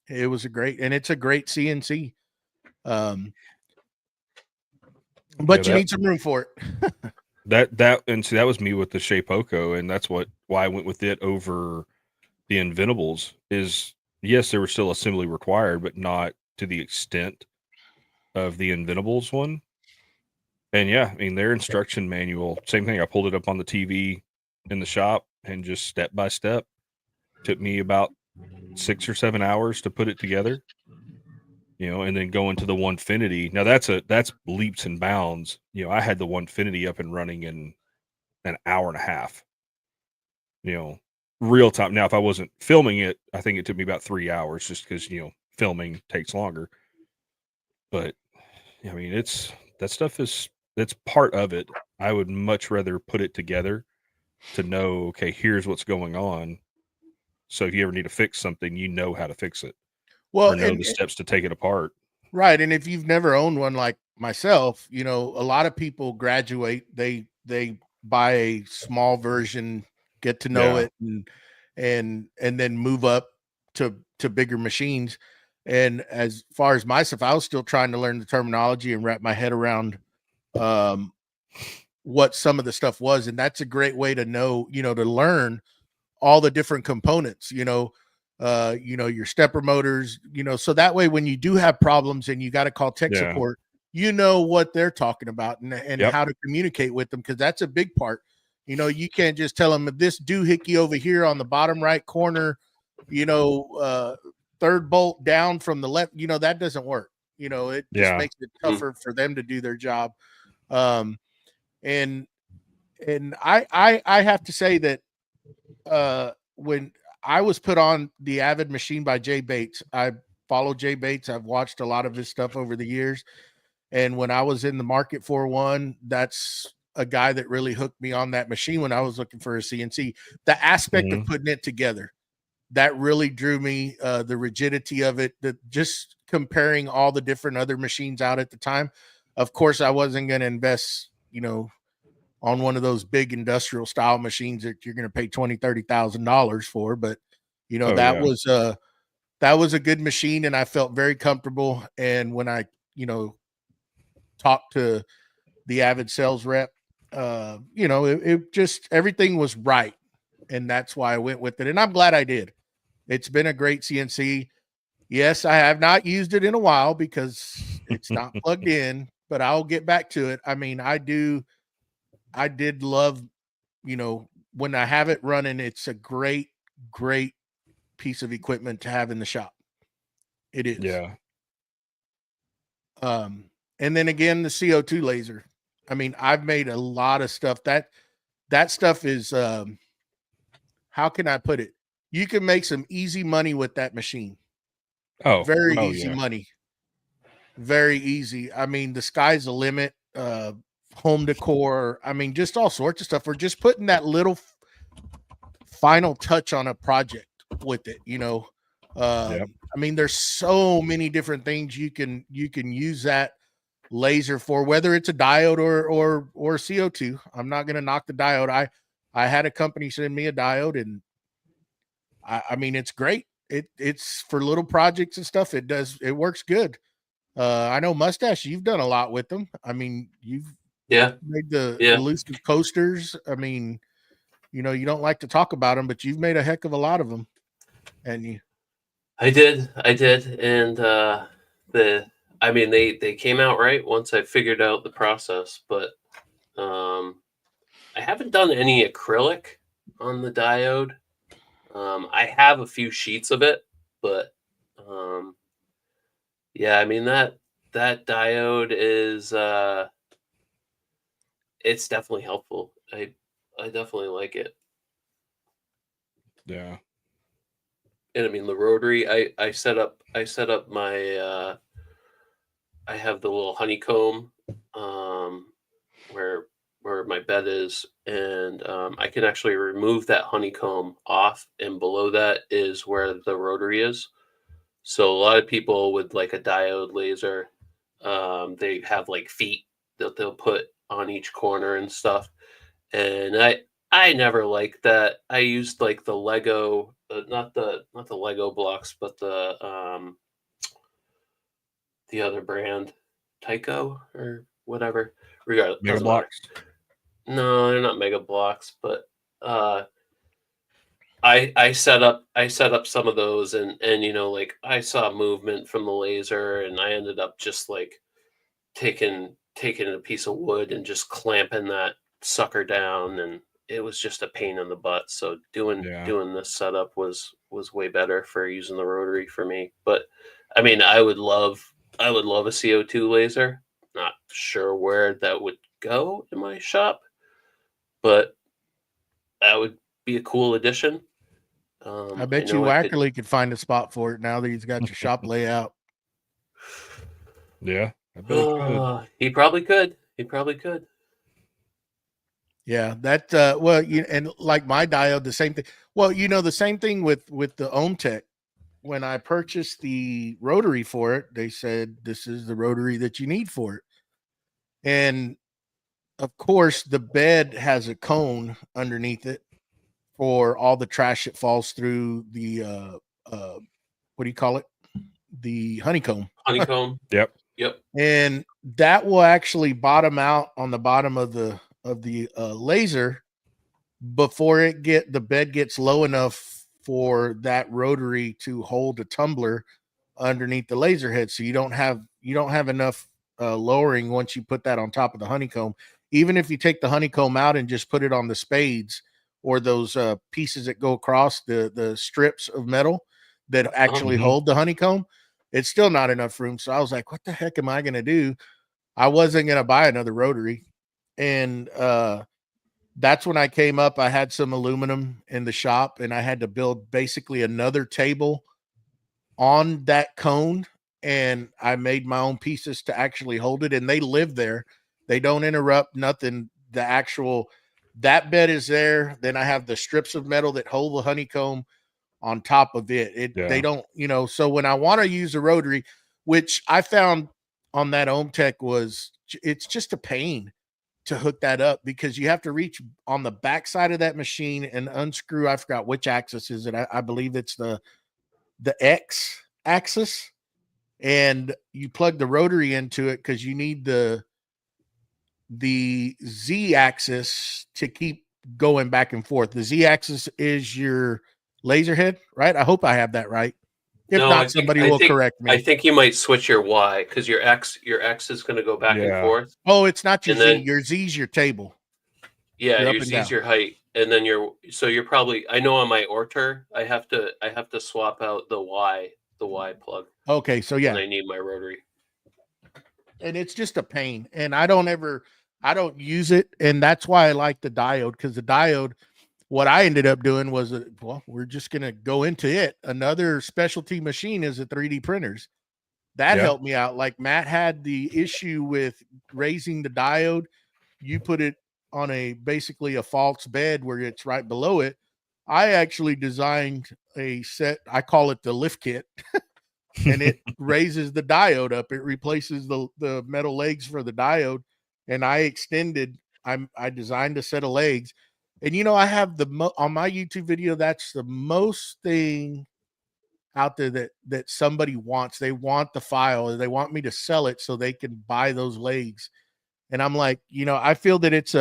[SPEAKER 1] It was it's a great CNC. But you need some room for it.
[SPEAKER 3] that was me with the Shapeoko, and that's why I went with it over the Inventables. Is yes, there was still assembly required, but not to the extent of the Inventables one. And yeah, I mean, their instruction manual, same thing. I pulled it up on the TV in the shop and just step by step. Took me about 6 or 7 hours to put it together. And then go into the Onefinity. Now that's leaps and bounds. I had the Onefinity up and running in an hour and a half. Real time. Now, if I wasn't filming it, I think it took me about 3 hours just because, filming takes longer. But I mean, that stuff it's part of it. I would much rather put it together to know, okay, here's what's going on. So if you ever need to fix something, you know how to fix it. Well, or know the steps to take it apart.
[SPEAKER 1] Right. And if you've never owned one like myself, a lot of people graduate, they buy a small version, get to know it and then move up to bigger machines. And as far as myself, I was still trying to learn the terminology and wrap my head around what some of the stuff was. And that's a great way to know, to learn all the different components, your stepper motors, so that way when you do have problems and you got to call tech support, what they're talking about and how to communicate with them, because that's a big part. You can't just tell them this doohickey over here on the bottom right corner, third bolt down from the left, that doesn't work. It just makes it tougher for them to do their job. And I have to say that when I was put on the Avid machine by Jay Bates, I follow Jay Bates. I've watched a lot of his stuff over the years. And when I was in the market for one, that's a guy that really hooked me on that machine when I was looking for a CNC. The aspect of putting it together, that really drew me, the rigidity of it, just comparing all the different other machines out at the time. Of course, I wasn't going to invest, on one of those big industrial style machines that you're going to pay $20,000-$30,000 for. But, that was a good machine, and I felt very comfortable. And when I, talked to the Avid sales rep, it just, everything was right. And that's why I went with it. And I'm glad I did. It's been a great CNC. Yes, I have not used it in a while because it's not plugged in, but I'll get back to it. I mean, I did love, when I have it running, it's a great piece of equipment to have in the shop. It is.
[SPEAKER 3] Yeah.
[SPEAKER 1] And then again, the CO2 laser. I mean, I've made a lot of stuff. That stuff is, how can I put it? You can make some easy money with that machine. Very easy money. Very easy. I mean, the sky's the limit. Home decor. I mean, just all sorts of stuff. We're just putting that little final touch on a project with it, I mean, there's so many different things you can use that laser for, whether it's a diode or CO2. I'm not going to knock the diode. I had a company send me a diode, and I mean, it's great. It's for little projects and stuff. It works good. I know Mustache, you've done a lot with them. I mean, you've made the elusive coasters. I mean, you don't like to talk about them, but you've made a heck of a lot of them. And
[SPEAKER 2] I did. And they came out right once I figured out the process, but I haven't done any acrylic on the diode. I have a few sheets of it, but I mean, that diode is it's definitely helpful. I definitely like it.
[SPEAKER 3] Yeah.
[SPEAKER 2] And I mean, the rotary, I set up my I have the little honeycomb where my bed is, and I can actually remove that honeycomb off, and below that is where the rotary is. So a lot of people with like a diode laser, they have like feet that they'll put on each corner and stuff. And I never liked that. I used like the Lego, not the Lego blocks, but the other brand, Tyco or whatever. Regardless,
[SPEAKER 3] Mega blocks.
[SPEAKER 2] No, they're not Mega blocks, but I set up some of those, and like I saw movement from the laser, and I ended up just like taking a piece of wood and just clamping that sucker down, and it was just a pain in the butt. So doing this setup was way better for using the rotary for me. But I mean, I would love a CO2 laser. Not sure where that would go in my shop, but that would be a cool addition.
[SPEAKER 1] I bet you Wackerle could find a spot for it now that he's got your shop layout.
[SPEAKER 3] Yeah, I bet he could.
[SPEAKER 2] He probably could.
[SPEAKER 1] Yeah, that and like my diode, the same thing. Well, the same thing with the OhmTech. When I purchased the rotary for it, they said this is the rotary that you need for it. And of course, the bed has a cone underneath it for all the trash that falls through the what do you call it? The honeycomb.
[SPEAKER 2] Honeycomb.
[SPEAKER 3] Yep.
[SPEAKER 1] And that will actually bottom out on the bottom of the laser before the bed gets low enough for that rotary to hold a tumbler underneath the laser head. So you don't have enough lowering once you put that on top of the honeycomb. Even if you take the honeycomb out and just put it on the spades or those pieces that go across the strips of metal that actually hold the honeycomb, it's still not enough room. So I was like, what the heck am I going to do? I wasn't going to buy another rotary. And that's when I came up. I had some aluminum in the shop, and I had to build basically another table on that cone. And I made my own pieces to actually hold it. And they live there. They don't interrupt nothing. That bed is there. Then I have the strips of metal that hold the honeycomb on top of it. They don't, so when I want to use a rotary, which I found on that OhmTech it's just a pain to hook that up because you have to reach on the back side of that machine and unscrew. I forgot which axis is it. I believe it's the X axis, and you plug the rotary into it because you need the Z axis to keep going back and forth. The Z axis is your laser head, right? I hope I have that right. If
[SPEAKER 2] No,
[SPEAKER 1] not, somebody will correct me.
[SPEAKER 2] I think you might switch your Y because your X is going to go back and forth.
[SPEAKER 1] Oh, it's not your
[SPEAKER 2] And
[SPEAKER 1] Z.
[SPEAKER 2] then-
[SPEAKER 1] Your Z's your table.
[SPEAKER 2] Yeah,
[SPEAKER 1] You're up
[SPEAKER 2] your
[SPEAKER 1] and
[SPEAKER 2] Z's
[SPEAKER 1] down.
[SPEAKER 2] your height, and then you're probably. I know on my Orter, I have to swap out the Y plug.
[SPEAKER 1] Okay, so yeah,
[SPEAKER 2] when I need my rotary.
[SPEAKER 1] and it's just a pain, and I don't use it, and that's why I like the diode, because the diode, what I ended up doing was, well, we're just gonna go into it. Another specialty machine is the 3D printers. That helped me out. Like Matt had the issue with raising the diode. You put it on basically a false bed where it's right below it. I actually designed a set. I call it the lift kit. And it raises the diode up. It replaces the metal legs for the diode. And I designed a set of legs. And I have on my YouTube video, that's the most thing out there that somebody wants. They want the file, they want me to sell it so they can buy those legs. And I'm like, I feel that it's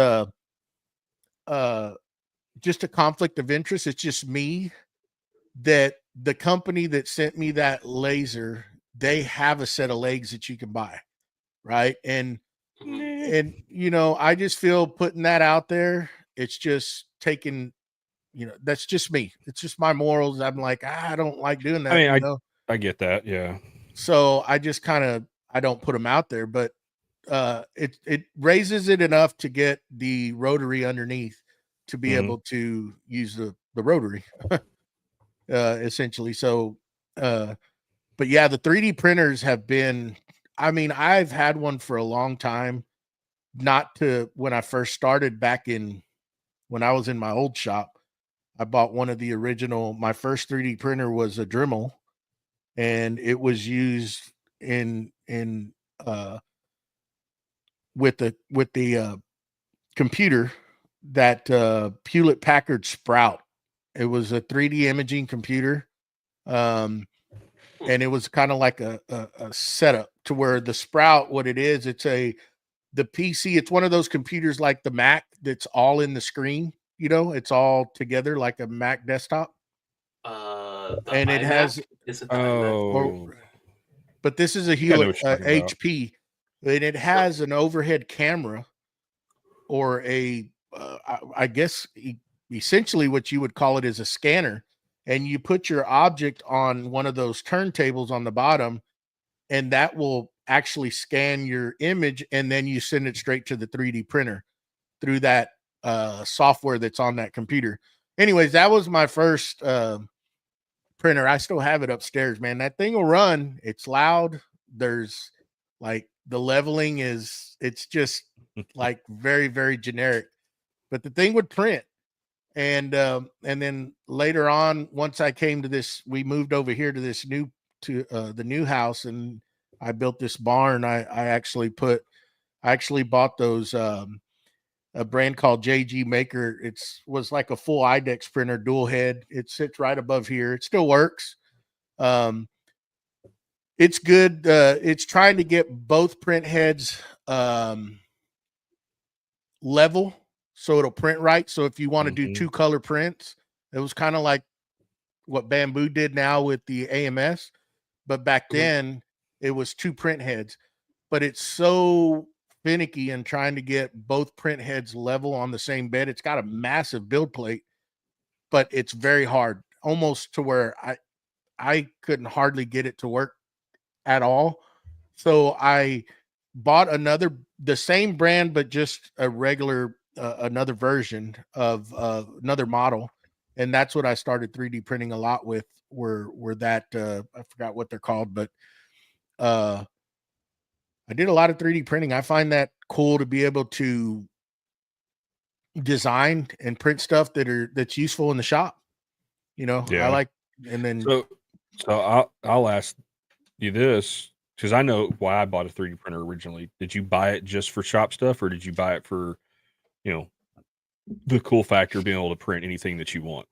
[SPEAKER 1] just a conflict of interest. It's just me, that the company that sent me that laser, they have a set of legs that you can buy, right? And I just feel putting that out there, it's just taking, that's just me. It's just my morals. I'm like, I don't like doing that.
[SPEAKER 3] I mean, I get that, yeah.
[SPEAKER 1] So I just I don't put them out there, but it raises it enough to get the rotary underneath to be able to use the rotary. Essentially. So, but yeah, the 3D printers have been, I've had one for a long time, when I first started when I was in my old shop. I bought one of the original, my first 3D printer was a Dremel, and it was used with the computer, that Hewlett Packard Sprout. It was a 3D imaging computer. And it was kind of like a setup to where the Sprout, what it is, the PC, it's one of those computers like the Mac that's all in the screen, it's all together like a Mac desktop. And it has, but this is a Hewlett HP, and it has an overhead camera, or I guess essentially what you would call it is a scanner, and you put your object on one of those turntables on the bottom, and that will actually scan your image, and then you send it straight to the 3D printer through that software that's on that computer. Anyways, that was my first printer. I still have it upstairs, man. That thing will run. It's loud. There's like the leveling it's just like very, very generic, but the thing would print. And then later on, once I came to this, we moved over here to the new house, and I built this barn. I actually bought those, a brand called JG Maker. Was like a full IDEX printer, dual head. It sits right above here. It still works. It's good. It's trying to get both print heads level, so it'll print right. So if you want to do 2 color prints, it was kind of like what Bamboo did now with the AMS, but back then it was 2 print heads. But it's so finicky in trying to get both print heads level on the same bed. It's got a massive build plate, but it's very hard, almost to where I couldn't hardly get it to work at all. So I bought the same brand, but just a regular, another version of another model. And that's what I started 3D printing a lot with, were that, I forgot what they're called, but I did a lot of 3D printing. I find that cool to be able to design and print stuff that's useful in the shop. I like, and then
[SPEAKER 3] so I'll ask you this, because I know why I bought a 3D printer originally. Did you buy it just for shop stuff, or did you buy it for, the cool factor of being able to print anything that you want?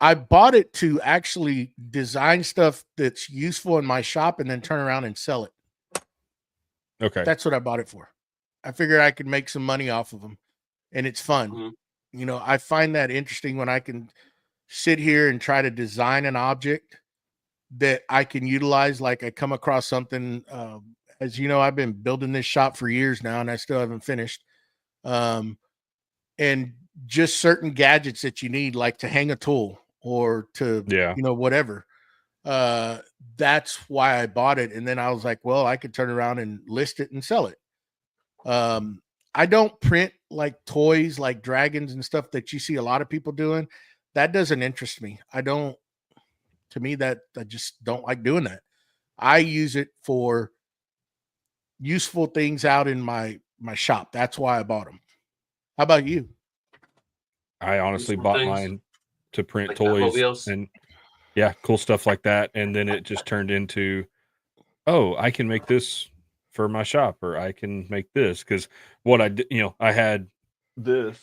[SPEAKER 1] I bought it to actually design stuff that's useful in my shop and then turn around and sell it.
[SPEAKER 3] Okay.
[SPEAKER 1] That's what I bought it for. I figured I could make some money off of them, and it's fun. I find that interesting when I can sit here and try to design an object that I can utilize. Like I come across something, as you know, I've been building this shop for years now and I still haven't finished. And just certain gadgets that you need, like to hang a tool or to, whatever. That's why I bought it. And then I was like, well, I could turn around and list it and sell it. I don't print like toys, like dragons and stuff that you see a lot of people doing. That doesn't interest me. To me, that I just don't like doing that. I use it for useful things out in my shop. That's why I bought them. How about you?
[SPEAKER 3] I honestly bought mine to print like toys and cool stuff like that. And then it just turned into, oh, I can make this for my shop, or I can make this. Because what I did, I had this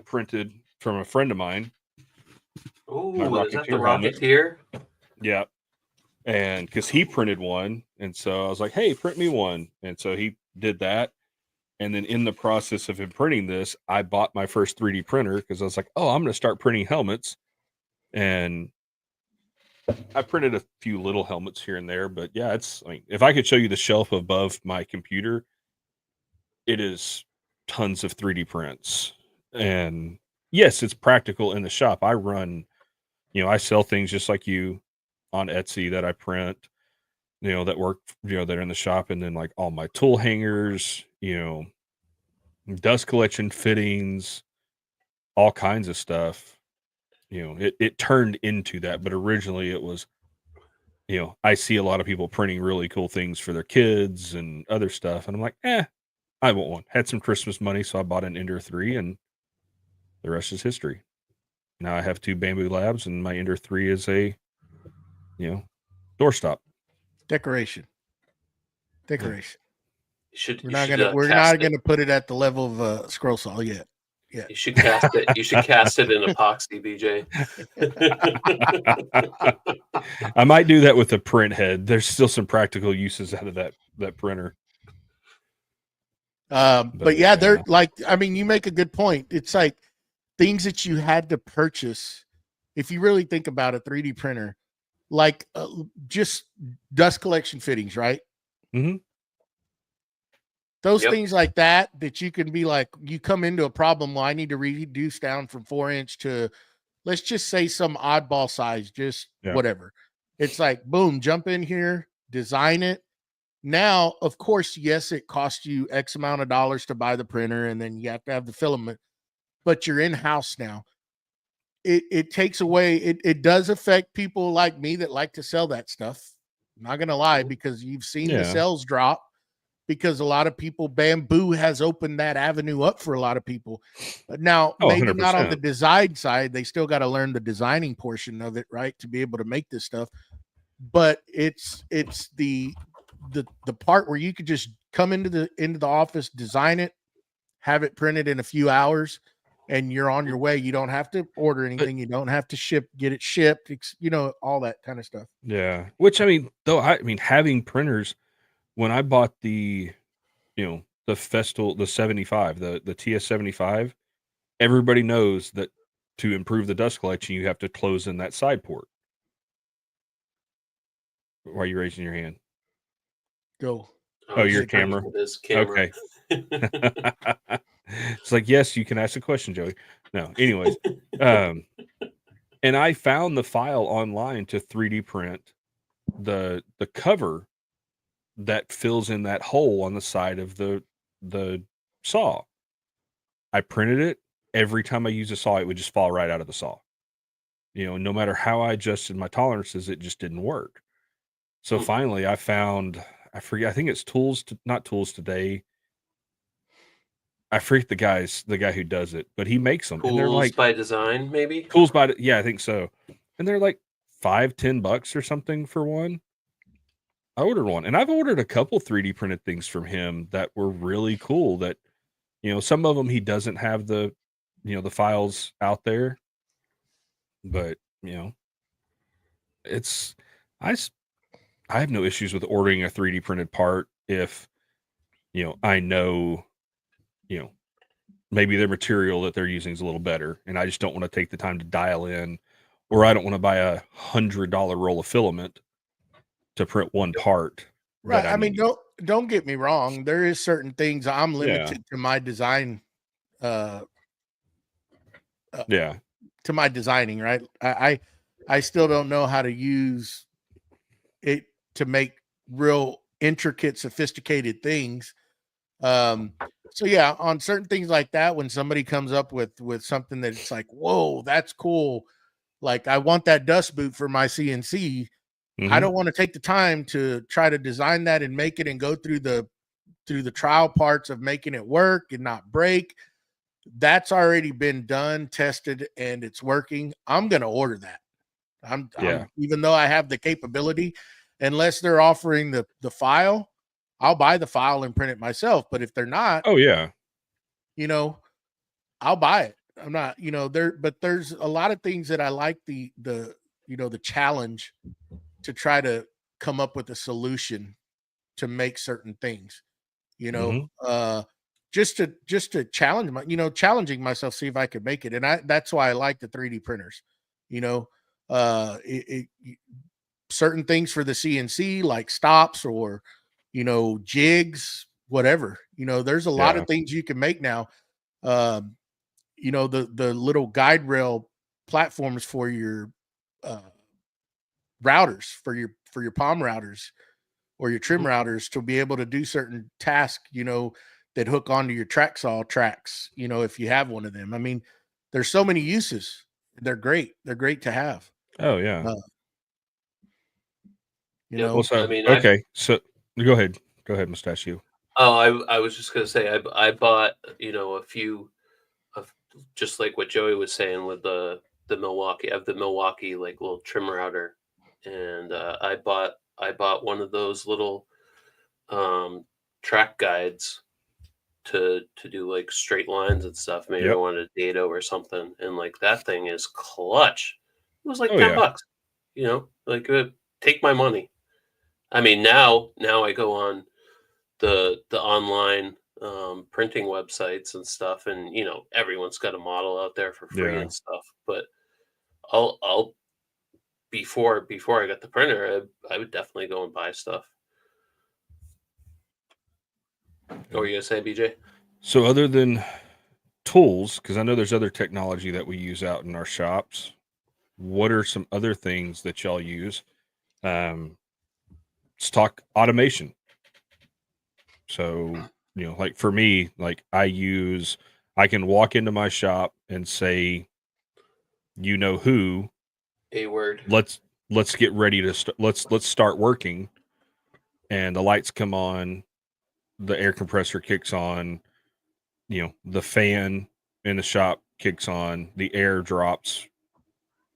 [SPEAKER 3] printed from a friend of mine.
[SPEAKER 2] Oh, is that the Rocketeer?
[SPEAKER 3] Yeah. And because he printed one. And so I was like, hey, print me one. And so he did that. And then in the process of him printing this, I bought my first 3D printer because I was like, oh, I'm going to start printing helmets. And I printed a few little helmets here and there. But yeah, if I could show you the shelf above my computer, it is tons of 3D prints. And yes, it's practical in the shop. I run, I sell things just like you on Etsy that I print, that work, that are in the shop. And then like all my tool hangers, dust collection fittings, all kinds of stuff. It turned into that, but originally it was, I see a lot of people printing really cool things for their kids and other stuff. And I'm like, I want one. Had some Christmas money, so I bought an Ender 3 and the rest is history. Now I have 2 Bamboo Labs and my Ender 3 is a, doorstop.
[SPEAKER 1] Decoration.
[SPEAKER 2] We're
[SPEAKER 1] not gonna put it at the level of a scroll saw yet. Yeah.
[SPEAKER 2] You should cast it. You should cast it in epoxy, BJ.
[SPEAKER 3] I might do that with a print head. There's still some practical uses out of that printer.
[SPEAKER 1] But yeah, they're like, I mean, you make a good point. It's like things that you had to purchase. If you really think about a 3D printer, like just dust collection fittings, right?
[SPEAKER 3] Mm-hmm.
[SPEAKER 1] Those things like that you can be like, you come into a problem. Well, I need to reduce down from 4-inch to, let's just say some oddball size, just whatever. It's like, boom, jump in here, design it. Now, of course, yes, it costs you X amount of dollars to buy the printer, and then you have to have the filament, but you're in-house now. It takes away, it does affect people like me that like to sell that stuff. I'm not going to lie, because you've seen the sales drop. Because a lot of people, Bamboo has opened that avenue up for a lot of people. Now, maybe
[SPEAKER 3] 100%.
[SPEAKER 1] not on the design side. They still got to learn the designing portion of it, right, to be able to make this stuff. But it's the part where you could just come into the office, design it, have it printed in a few hours, and you're on your way. You don't have to order anything. You don't have to get it shipped. All that kind of stuff.
[SPEAKER 3] Yeah. Which having printers. When I bought the Festool, the 75, the TS75, everybody knows that to improve the dust collection, you have to close in that side port. Why are you raising your hand?
[SPEAKER 1] Go.
[SPEAKER 3] Oh, your camera. Okay. It's like, yes, you can ask a question, Joey. No, anyways. And I found the file online to 3D print the cover that fills in that hole on the side of the saw. I printed it. Every time I use a saw, it would just fall right out of the saw. No matter how I adjusted my tolerances, it just didn't work. So finally I found, I think it's not Tools Today. I forget the guy who does it, but he makes them.
[SPEAKER 2] Tools
[SPEAKER 3] and they're like
[SPEAKER 2] by Design, maybe?
[SPEAKER 3] I think so. And they're like $5-10 or something for one. I ordered one, and I've ordered a couple 3D printed things from him that were really cool. That, some of them he doesn't have the files out there, but it's I have no issues with ordering a 3D printed part if I know maybe their material that they're using is a little better, and I just don't want to take the time to dial in, or I don't want to buy $100 roll of filament to print one part.
[SPEAKER 1] Right. I mean, don't get me wrong. There is certain things I'm limited to my design. To my designing. Right. I still don't know how to use it to make real intricate, sophisticated things. So yeah, on certain things like that, when somebody comes up with something that it's like, whoa, that's cool. Like, I want that dust boot for my CNC. I don't want to take the time to try to design that and make it and go through the trial parts of making it work and not break. That's already been done, tested, and it's working. I'm going to order that. I'm even though I have the capability, unless they're offering the file, I'll buy the file and print it myself. But if they're not, I'll buy it. I'm not, but there's a lot of things that I like the challenge to try to come up with a solution to make certain things, just to challenge challenging myself, see if I could make it. And that's why I like the 3D printers, certain things for the CNC, like stops or, jigs, whatever, there's a lot of things you can make now. The little guide rail platforms for your routers, for your palm routers or your trim routers, to be able to do certain tasks, that hook onto your track saw tracks, if you have one of them. I mean, there's so many uses. They're great. They're great to have.
[SPEAKER 3] Oh yeah.
[SPEAKER 2] I mean,
[SPEAKER 3] so go ahead, Mustache.
[SPEAKER 2] Oh, I was just gonna say I bought a few of, just like what Joey was saying with the Milwaukee. I have the Milwaukee like little trim router, and I bought one of those little track guides to do like straight lines and stuff. Maybe I wanted a dado or something, and like that thing is clutch. It was like $10, like take my money. I mean, now I go on the online printing websites and stuff, and everyone's got a model out there for free and stuff. But I'll before I got the printer, I would definitely go and buy stuff. What were you gonna say, BJ?
[SPEAKER 3] So other than tools, because I know there's other technology that we use out in our shops, what are some other things that y'all use? Let's talk automation. So, like for me, like I can walk into my shop and say, who,
[SPEAKER 2] a word,
[SPEAKER 3] let's get ready to let's start working. And the lights come on, the air compressor kicks on, the fan in the shop kicks on, the air drops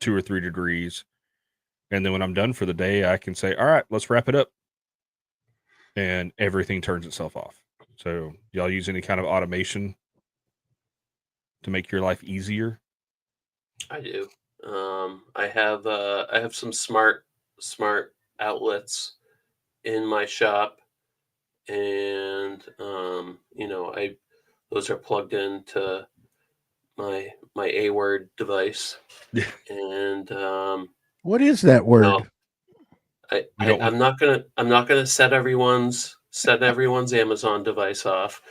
[SPEAKER 3] 2 or 3 degrees. And then when I'm done for the day, I can say, all right, let's wrap it up. And everything turns itself off. So y'all use any kind of automation to make your life easier?
[SPEAKER 2] I do. I have some smart outlets in my shop, and those are plugged into my A-word device. And
[SPEAKER 1] what is that word?
[SPEAKER 2] No, I'm not gonna set everyone's Amazon device off.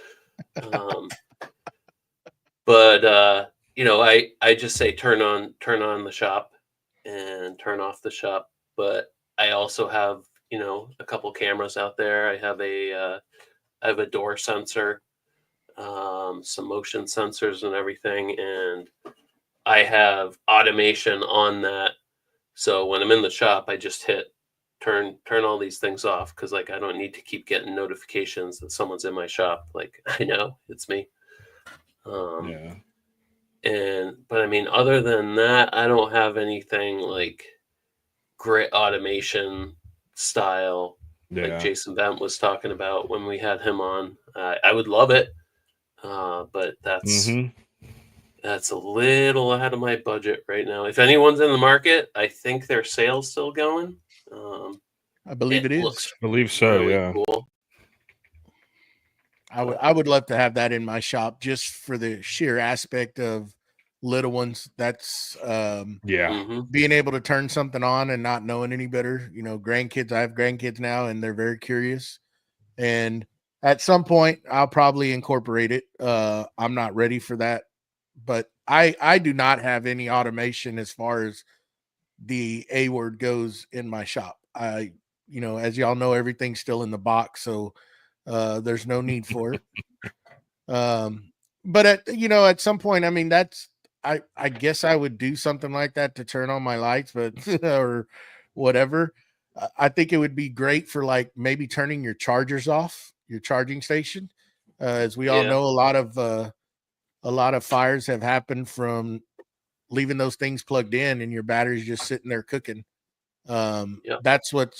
[SPEAKER 2] But I just say turn on the shop and turn off the shop. But I also have a couple cameras out there. I have a door sensor, some motion sensors and everything, and I have automation on that. So when I'm in the shop, I just hit turn all these things off, because like I don't need to keep getting notifications that someone's in my shop. Like, I know it's me. But I mean, other than that, I don't have anything like grit automation style like Jason Bent was talking about when we had him on. I would love it, but that's a little ahead of my budget right now. If anyone's in the market, I think their sale's still going.
[SPEAKER 1] I believe it is.
[SPEAKER 3] I believe so.
[SPEAKER 2] Really cool.
[SPEAKER 1] I would love to have that in my shop just for the sheer aspect of little ones. That's being able to turn something on and not knowing any better. You know, grandkids. I have grandkids now, and they're very curious. And at some point, I'll probably incorporate it. I'm not ready for that, but I do not have any automation as far as the A word goes in my shop. As y'all know, everything's still in the box, so there's no need for it. But at some point, I mean, I guess I would do something like that to turn on my lights, but or whatever. I think it would be great for like maybe turning your chargers off, your charging station. As we all know, a lot of fires have happened from leaving those things plugged in and your battery's just sitting there cooking. That's what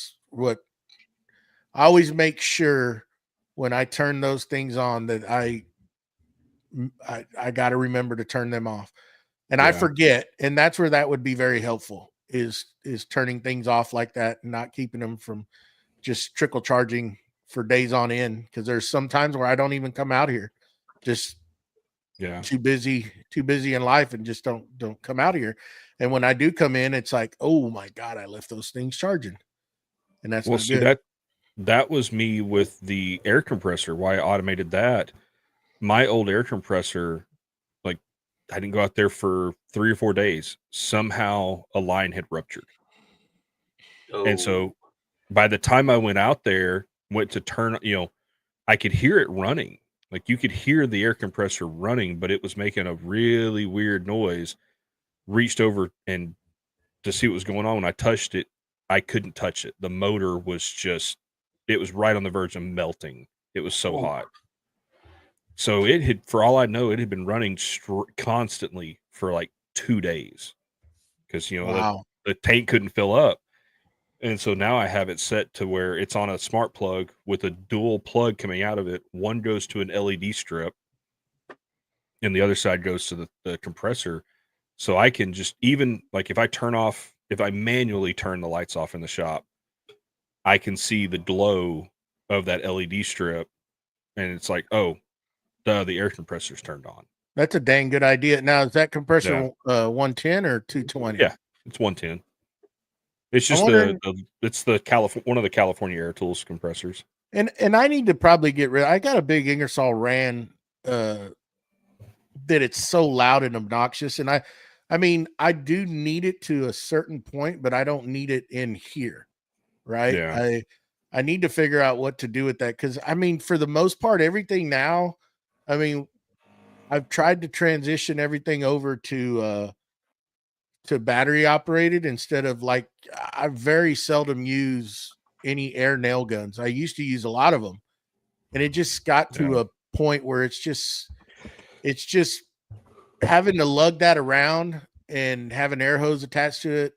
[SPEAKER 1] I always make sure when I turn those things on that I got to remember to turn them off, and I forget. And that's where that would be very helpful is turning things off like that and not keeping them from just trickle charging for days on end. Cause there's some times where I don't even come out here, just too busy in life and just don't come out here. And when I do come in, it's like, oh my God, I left those things charging. And that's not good.
[SPEAKER 3] That was me with the air compressor. Why I automated that. My old air compressor, like I didn't go out there for 3 or 4 days. Somehow a line had ruptured. Oh. And so by the time I went out there, went to turn, I could hear it running. Like you could hear the air compressor running, but it was making a really weird noise. Reached over and to see what was going on. When I touched it, I couldn't touch it. The motor was it was right on the verge of melting. It was so hot. So it had, for all I know, it had been running constantly for like 2 days because, the tank couldn't fill up. And so now I have it set to where it's on a smart plug with a dual plug coming out of it. One goes to an LED strip and the other side goes to the compressor. So I can just, even like if I manually turn the lights off in the shop, I can see the glow of that LED strip. And it's like, oh, the air compressor's turned on.
[SPEAKER 1] That's a dang good idea. Now, is that compressor 110 or 220?
[SPEAKER 3] Yeah, it's 110. It's just one of the California Air Tools compressors.
[SPEAKER 1] And I need to probably get rid. I got a big Ingersoll Rand that it's so loud and obnoxious, and I mean I do need it to a certain point, but I don't need it in here, right? Yeah. I need to figure out what to do with that because I mean for the most part everything now, I mean I've tried to transition everything over to battery operated instead of like I very seldom use any air nail guns. I used to use a lot of them, and it just got to a point where it's just having to lug that around and have an air hose attached to it.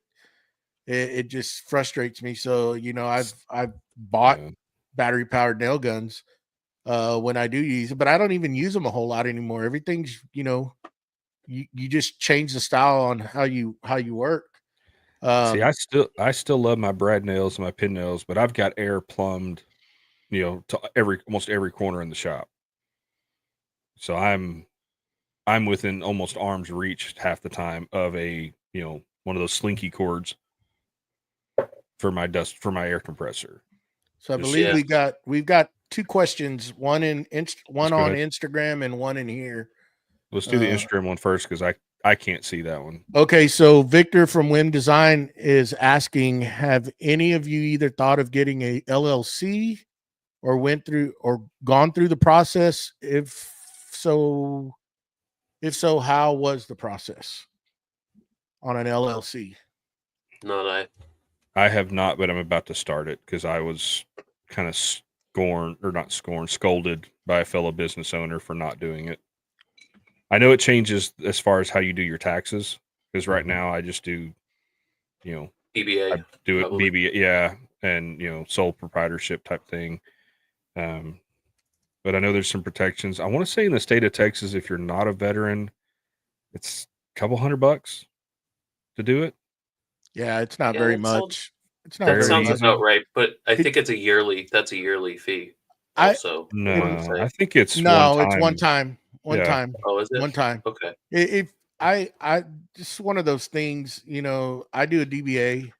[SPEAKER 1] It just frustrates me. So I've bought battery powered nail guns when I do use it, but I don't even use them a whole lot anymore. Everything's you just change the style on how you work.
[SPEAKER 3] See, I still love my brad nails and my pin nails, but I've got air plumbed, to almost every corner in the shop. So I'm within almost arm's reach half the time of one of those slinky cords for my air compressor.
[SPEAKER 1] So I believe we've got 2 questions, one on Instagram and one in here.
[SPEAKER 3] Let's do the Instagram one first because I can't see that one.
[SPEAKER 1] Okay, so Victor from Wim Design is asking, have any of you either thought of getting a LLC or gone through the process? If so, how was the process on an LLC?
[SPEAKER 2] Not
[SPEAKER 3] I have not, but I'm about to start it because I was kind of scolded by a fellow business owner for not doing it. I know it changes as far as how you do your taxes because right now I just do,
[SPEAKER 2] BBA.
[SPEAKER 3] I do it BBA, and sole proprietorship type thing. But I know there's some protections. I want to say in the state of Texas, if you're not a veteran, it's a couple $100 to do it.
[SPEAKER 1] Yeah, it's not very much.
[SPEAKER 2] It's not. That sounds about right, but I think it's a yearly. That's a yearly fee. also?
[SPEAKER 3] No, I think it's
[SPEAKER 1] it's one time. One
[SPEAKER 3] Yeah.
[SPEAKER 1] time.
[SPEAKER 2] Oh, is it?
[SPEAKER 1] One time.
[SPEAKER 2] Okay.
[SPEAKER 1] If I just one of those things, you know, I do a DBA.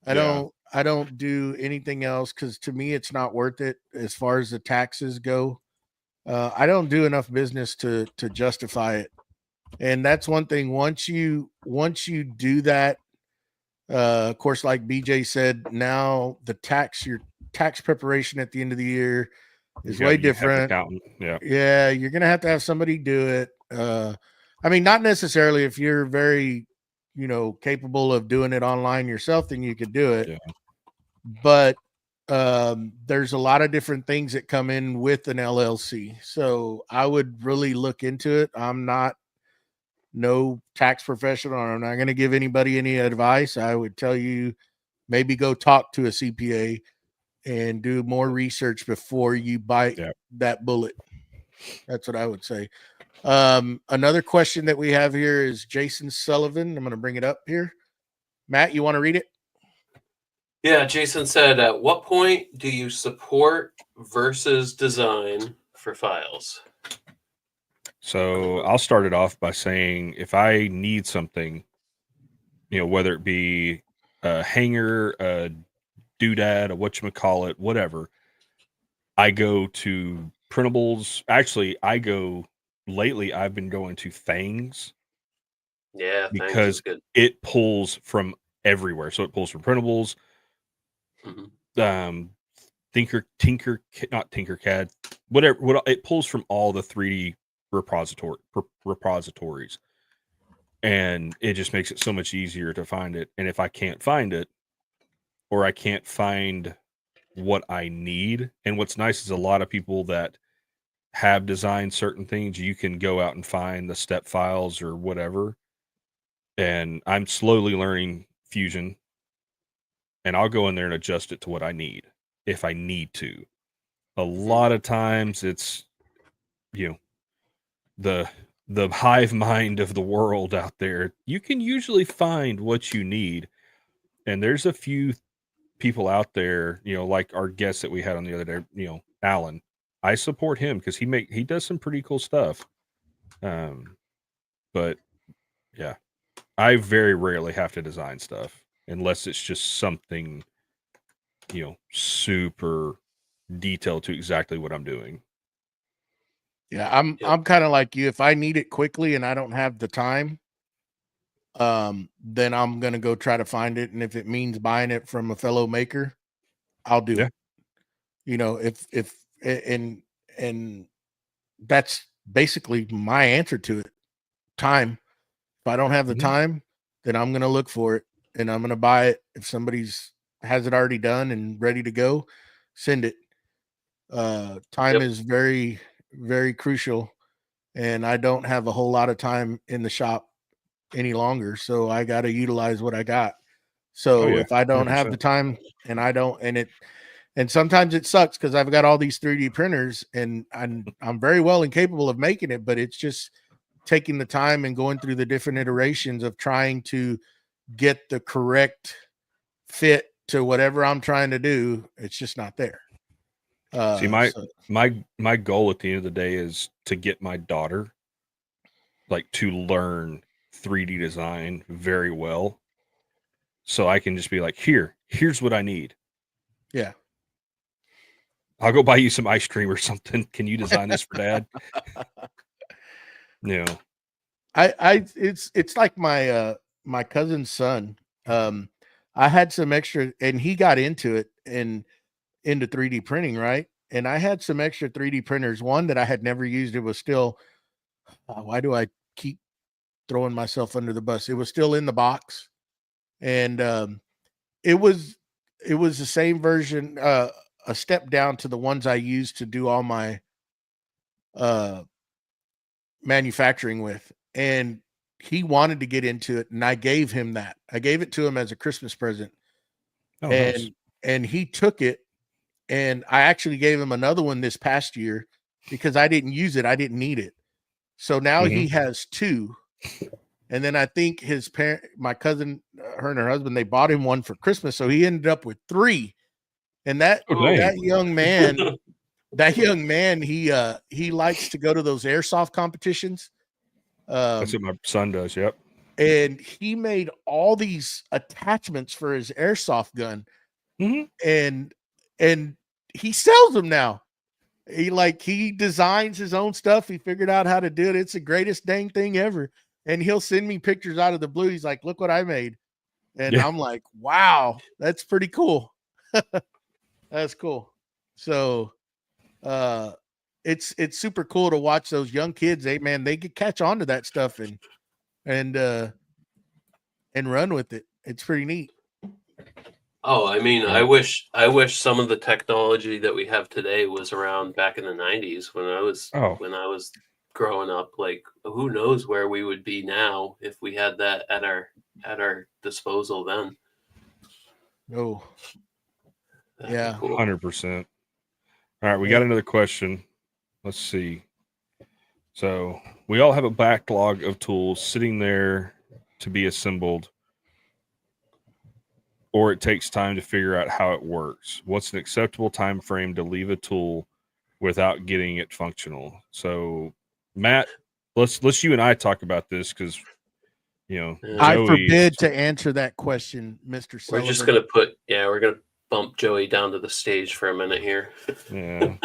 [SPEAKER 1] I don't do anything else because to me it's not worth it as far as the taxes go. I don't do enough business to justify it. And that's one thing. Once you do that, of course, like BJ said, now your tax preparation at the end of the year is way different. Yeah, you're gonna have to have somebody do it. I mean, not necessarily if you're very, you know, capable of doing it online yourself, then you could do it.
[SPEAKER 3] Yeah.
[SPEAKER 1] But there's a lot of different things that come in with an LLC. So I would really look into it. I'm not no tax professional. I'm not going to give anybody any advice. I would tell you maybe go talk to a CPA and do more research before you bite that bullet. That's what I would say. Another question that we have here is Jason Sullivan. I'm going to bring it up here. Matt, you want to read it?
[SPEAKER 2] Yeah, Jason said, at what point do you support versus design for files?
[SPEAKER 3] So I'll start it off by saying if I need something, you know, whether it be a hanger, a doodad, a whatchamacallit, whatever, I go to printables. Actually, lately I've been going to Thangs.
[SPEAKER 2] Yeah,
[SPEAKER 3] because
[SPEAKER 2] good.
[SPEAKER 3] It pulls from everywhere. So it pulls from printables, not Tinkercad, whatever. It pulls from all the 3D repositories, and it just makes it so much easier to find it. And if I can't find it, or I can't find what I need, and what's nice is a lot of people that have designed certain things, you can go out and find the step files or whatever. And I'm slowly learning Fusion, and I'll go in there and adjust it to what I need if I need to. A lot of times it's, you know, the hive mind of the world out there. You can usually find what you need. And there's a few people out there, you know, like our guest that we had on the other day, you know, Alan. I support him because he does some pretty cool stuff. But yeah, I very rarely have to design stuff unless it's just something, you know, super detailed to exactly what I'm doing.
[SPEAKER 1] Yeah, I'm kind of like you. If I need it quickly and I don't have the time, then I'm gonna go try to find it. And if it means buying it from a fellow maker, I'll do it. You know, and that's basically my answer to it. Time. If I don't have the time, then I'm gonna look for it and I'm gonna buy it. If somebody's has it already done and ready to go, send it. Time is very, very crucial, and I don't have a whole lot of time in the shop any longer, so I got to utilize what I got. So if I don't 100%. Have the time and sometimes it sucks because I've got all these 3D printers and I'm very well and capable of making it, but it's just taking the time and going through the different iterations of trying to get the correct fit to whatever I'm trying to do. It's just not there.
[SPEAKER 3] See, my goal at the end of the day is to get my daughter to learn 3D design very well, so I can just be like, here's what I need. Yeah, I'll go buy you some ice cream or something. Can you design this for Dad? No,
[SPEAKER 1] it's like my cousin's son. I had some extra, and he got into it and into 3D printing, right? And I had some extra 3D printers. One that I had never used. It was still. Why do I keep throwing myself under the bus? It was still in the box, and it was the same version, a step down to the ones I used to do all my manufacturing with. And he wanted to get into it, and I gave him that. I gave it to him as a Christmas present. Oh, nice. And he took it, and I actually gave him another one this past year because I didn't use it. I didn't need it. So now he has two. And then I think his parent, my cousin, her and her husband, they bought him one for Christmas. So he ended up with three. And that young man that young man, he likes to go to those airsoft competitions.
[SPEAKER 3] That's what my son does. Yep.
[SPEAKER 1] And he made all these attachments for his airsoft gun, and he sells them now. He designs his own stuff. He figured out how to do it. It's the greatest dang thing ever. And he'll send me pictures out of the blue. He's like, "Look what I made," and I'm like, "Wow, that's pretty cool." That's cool. So, it's super cool to watch those young kids. They could catch on to that stuff and run with it. It's pretty neat.
[SPEAKER 2] Oh, I mean, I wish some of the technology that we have today was around back in the 90s when I was growing up. Like, who knows where we would be now if we had that at our disposal then.
[SPEAKER 1] Oh, yeah,
[SPEAKER 2] cool.
[SPEAKER 3] 100%. All right, we got another question. Let's see. So we all have a backlog of tools sitting there to be assembled, or it takes time to figure out how it works. What's an acceptable time frame to leave a tool without getting it functional? So, Matt, let's you and I talk about this because,
[SPEAKER 1] I forbid to answer that question, Mr. Sullivan.
[SPEAKER 2] We're just we're gonna bump Joey down to the stage for a minute here.
[SPEAKER 3] Yeah.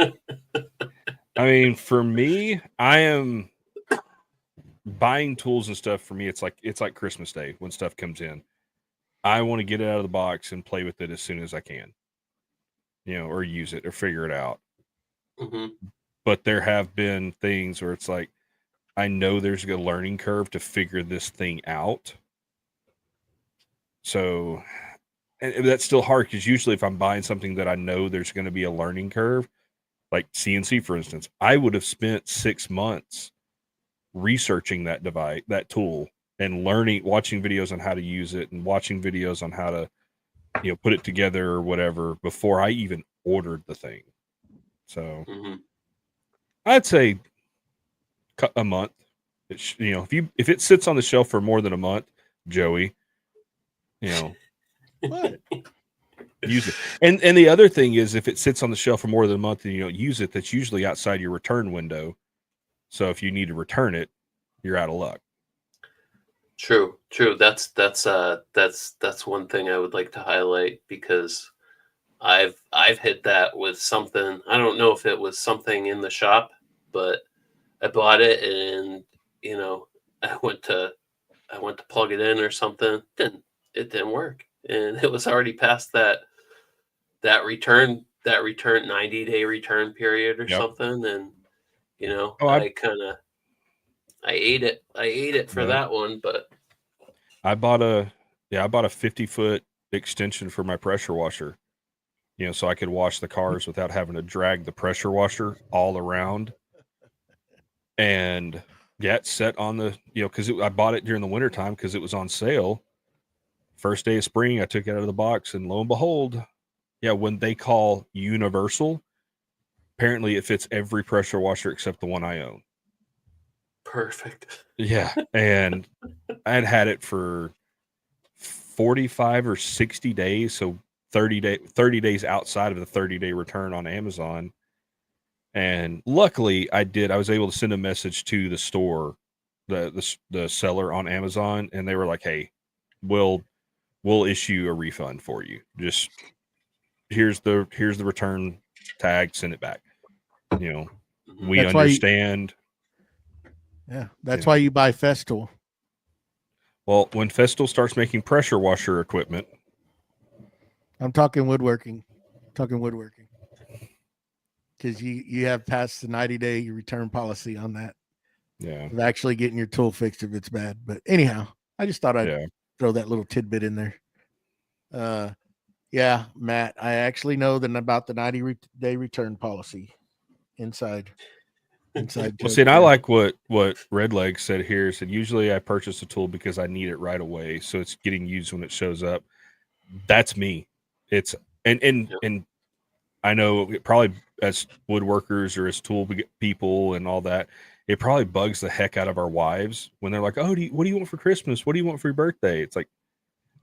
[SPEAKER 3] I mean, for me, I am buying tools and stuff. For me, it's like Christmas Day when stuff comes in. I want to get it out of the box and play with it as soon as I can, or use it or figure it out. But there have been things where it's like, I know there's a learning curve to figure this thing out. So, and that's still hard because usually if I'm buying something that I know there's going to be a learning curve, like CNC, for instance, I would have spent 6 months researching that device, that tool, and watching videos on how to use it and watching videos on how to, put it together or whatever before I even ordered the thing. So I'd say a month. If it sits on the shelf for more than a month, Joey,
[SPEAKER 1] what?
[SPEAKER 3] Use it. And the other thing is, if it sits on the shelf for more than a month and you don't use it, that's usually outside your return window. So if you need to return it, you're out of luck.
[SPEAKER 2] True. That's one thing I would like to highlight because I've hit that with something. I don't know if it was something in the shop, but I bought it and I went to plug it in or something. It didn't work, and it was already past that return 90-day return period or something, and I ate it for that one, but
[SPEAKER 3] I bought a 50-foot extension for my pressure washer, so I could wash the cars without having to drag the pressure washer all around. And it's set on the, because I bought it during the wintertime because it was on sale. First day of spring, I took it out of the box, and lo and behold, when they call universal, apparently it fits every pressure washer except the one I own.
[SPEAKER 2] Perfect.
[SPEAKER 3] Yeah. And I'd had it for 45 or 60 days. So 30 days outside of the 30-day return on Amazon. And luckily I was able to send a message to the store, the seller on Amazon. And they were like, "Hey, we'll issue a refund for you. Just here's the return tag, send it back." We
[SPEAKER 1] That's
[SPEAKER 3] understand.
[SPEAKER 1] That's why you buy Festool.
[SPEAKER 3] Well, when Festool starts making pressure washer equipment,
[SPEAKER 1] I'm talking woodworking. Because you have passed the 90-day return policy on that.
[SPEAKER 3] Yeah.
[SPEAKER 1] Of actually getting your tool fixed if it's bad. But anyhow, I just thought I'd throw that little tidbit in there. Yeah, Matt, I actually know about the 90-day return policy inside.
[SPEAKER 3] Well, see, and I like what Redleg said here. Said usually I purchase a tool because I need it right away, so it's getting used when it shows up. That's me. It's and I know it probably, as woodworkers or as tool people and all that, it probably bugs the heck out of our wives when they're like, "Oh, what do you want for Christmas? What do you want for your birthday?" It's like,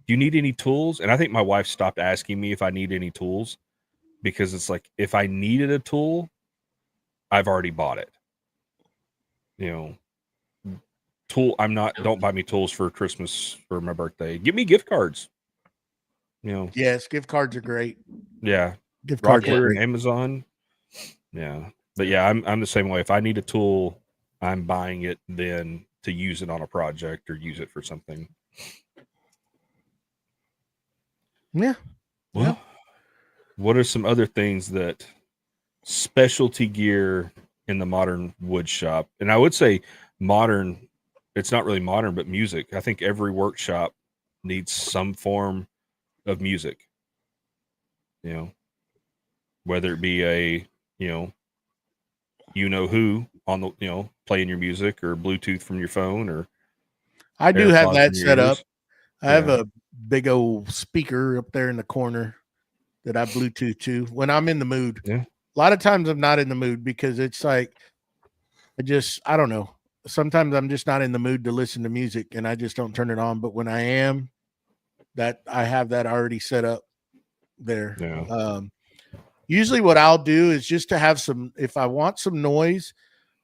[SPEAKER 3] "Do you need any tools?" And I think my wife stopped asking me if I need any tools because it's like, if I needed a tool, I've already bought it. You know, don't buy me tools for Christmas or my birthday. Give me gift cards. You know.
[SPEAKER 1] Yes, gift cards are great.
[SPEAKER 3] Yeah.
[SPEAKER 1] Gift cards
[SPEAKER 3] Rockler
[SPEAKER 1] are
[SPEAKER 3] and
[SPEAKER 1] great.
[SPEAKER 3] Amazon. Yeah. But yeah, I'm the same way. If I need a tool, I'm buying it then to use it on a project or use it for something.
[SPEAKER 1] Yeah.
[SPEAKER 3] Well, what are some other things that specialty gear in the modern wood shop? And I would say modern, it's not really modern, but music. I think every workshop needs some form of music. You know, whether it be a, you know who on the, playing your music, or Bluetooth from your phone, or
[SPEAKER 1] I do have
[SPEAKER 3] AirPods
[SPEAKER 1] that
[SPEAKER 3] in your
[SPEAKER 1] set up.
[SPEAKER 3] ears.
[SPEAKER 1] I have a big old speaker up there in the corner that I Bluetooth to when I'm in the mood.
[SPEAKER 3] Yeah.
[SPEAKER 1] A lot of times I'm not in the mood because it's like, I don't know. Sometimes I'm just not in the mood to listen to music and I just don't turn it on. But when I am, that I have that already set up there.
[SPEAKER 3] Yeah.
[SPEAKER 1] Usually what I'll do is just to have some, if I want some noise,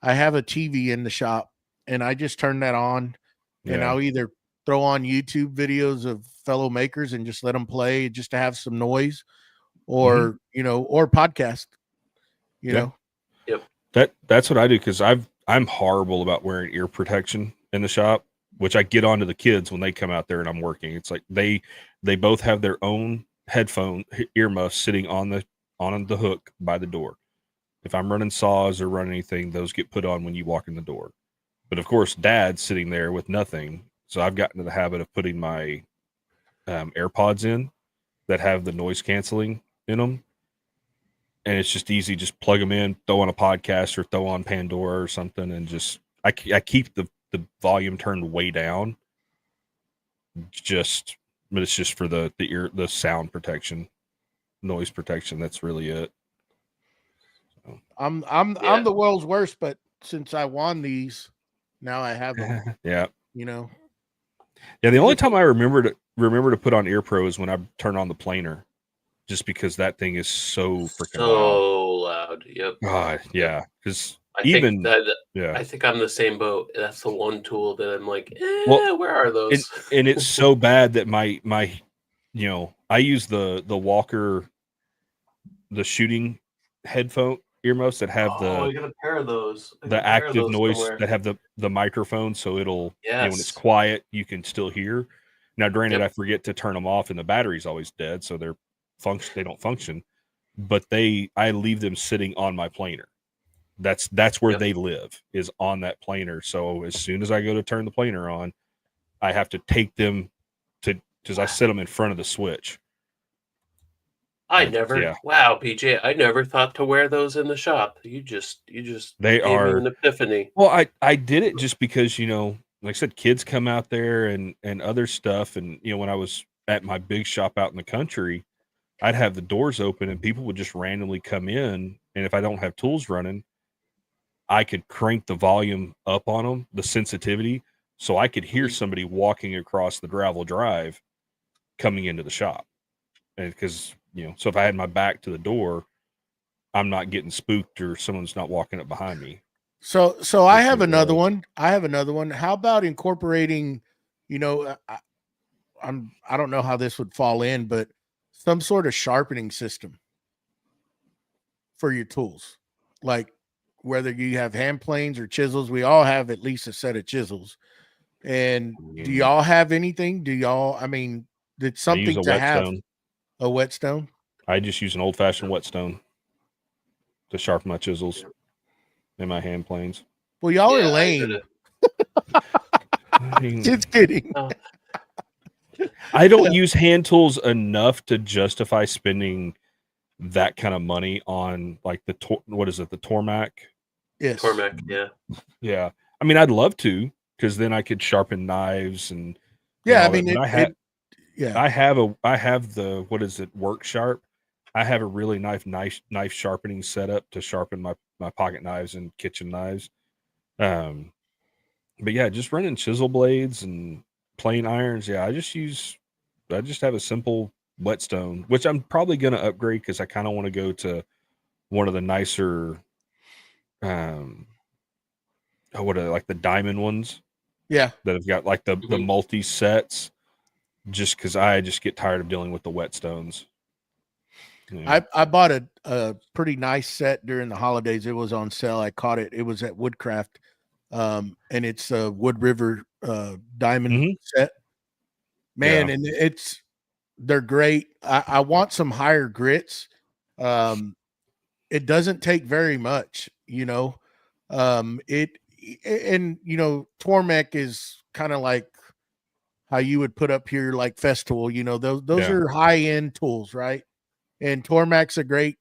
[SPEAKER 1] I have a TV in the shop and I just turn that on and I'll either throw on YouTube videos of fellow makers and just let them play just to have some noise, or, or podcast, you know.
[SPEAKER 2] Yep.
[SPEAKER 3] That's what I do, because I'm horrible about wearing ear protection in the shop, which I get onto the kids when they come out there and I'm working. It's like they both have their own headphone earmuffs sitting on the hook by the door. If I'm running saws or running anything, those get put on when you walk in the door. But of course, Dad's sitting there with nothing, so I've gotten to the habit of putting my AirPods in that have the noise canceling in them. And it's just easy. Just plug them in, throw on a podcast or throw on Pandora or something. And just, I keep the volume turned way down, but it's just for the sound protection, noise protection. That's really it. So.
[SPEAKER 1] I'm the world's worst, but since I won these, now I have them.
[SPEAKER 3] Yeah.
[SPEAKER 1] Yeah.
[SPEAKER 3] The only time I remember to put on ear pro is when I turn on the planer, just because that thing is so freaking
[SPEAKER 2] loud. Yep.
[SPEAKER 3] God, yeah. Because
[SPEAKER 2] I think I'm the same boat. That's the one tool that I'm like, where are those?
[SPEAKER 3] And it's so bad that my I use the Walker, the shooting headphone earmuffs that have
[SPEAKER 2] I got a pair of those.
[SPEAKER 3] The active noise somewhere. That have the microphone, so it'll when it's quiet you can still hear. Now, granted, I forget to turn them off, and the battery's always dead, so they don't function. But I leave them sitting on my planer. That's where they live, is on that planer. So as soon as I go to turn the planer on, I have to take them because I set them in front of the switch.
[SPEAKER 2] Wow, PJ, I never thought to wear those in the shop. You just
[SPEAKER 3] they
[SPEAKER 2] gave
[SPEAKER 3] are
[SPEAKER 2] me an epiphany.
[SPEAKER 3] Well, I did it just because, like I said, kids come out there and other stuff. And, when I was at my big shop out in the country, I'd have the doors open and people would just randomly come in. And if I don't have tools running, I could crank the volume up on them, the sensitivity, so I could hear somebody walking across the gravel drive coming into the shop. And because, so if I had my back to the door, I'm not getting spooked or someone's not walking up behind me.
[SPEAKER 1] So I have another one. How about incorporating, I don't know how this would fall in, but some sort of sharpening system for your tools, like whether you have hand planes or chisels. We all have at least a set of chisels. And do y'all have anything? It's something to have a whetstone.
[SPEAKER 3] I just use an old-fashioned whetstone to sharpen my chisels and my hand planes.
[SPEAKER 1] Well, y'all are lame. Just kidding.
[SPEAKER 3] I don't use hand tools enough to justify spending that kind of money on like the Tormac.
[SPEAKER 1] Yes.
[SPEAKER 2] Tormac, yeah.
[SPEAKER 3] Yeah. I'd love to, because then I could sharpen knives and
[SPEAKER 1] I have
[SPEAKER 3] the Worx Sharp. I have a really nice knife sharpening setup to sharpen my pocket knives and kitchen knives. But yeah, just running chisel blades and plain irons. Yeah, I just have a simple whetstone, which I'm probably going to upgrade because I kind of want to go to one of the nicer what are they, like the diamond ones?
[SPEAKER 1] Yeah.
[SPEAKER 3] That have got like the multi sets. Just because I just get tired of dealing with the whetstones. Yeah.
[SPEAKER 1] I bought a pretty nice set during the holidays. It was on sale. I caught it. It was at Woodcraft. And it's a Wood River diamond set. Man, and they're great. I want some higher grits. It doesn't take very much, you know. Tormek is kind of like how you would put up here like Festival, you know, those are high-end tools, right? And Tormek's a great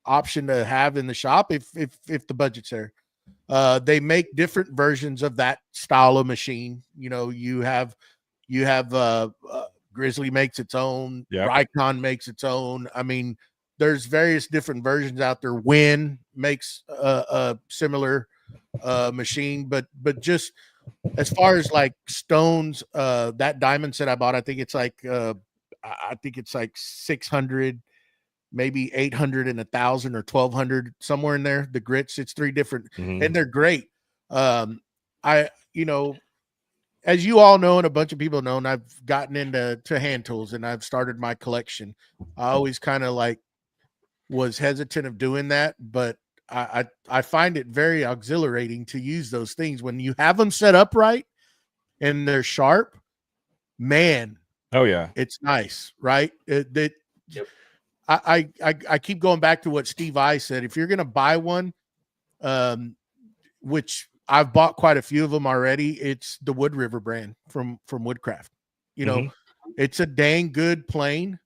[SPEAKER 1] option to have in the shop if the budget's there. They make different versions of that style of machine. You know, you have Grizzly makes its own, Rycon makes its own. I mean, there's various different versions out there. Win makes a similar machine, but just as far as like stones, that diamond set I bought, I think it's like 600, maybe 800 and 1,000 or 1,200, somewhere in there. The grits, it's 3 different, and they're great. As you all know, and a bunch of people know, and I've gotten into hand tools, and I've started my collection. I always kind of like was hesitant of doing that, but I find it very exhilarating to use those things when you have them set up right and they're sharp. Man,
[SPEAKER 3] oh yeah,
[SPEAKER 1] it's nice, right? I keep going back to what Steve I said. If you're going to buy one, which I've bought quite a few of them already, it's the Wood River brand from Woodcraft. You know, it's a dang good plane.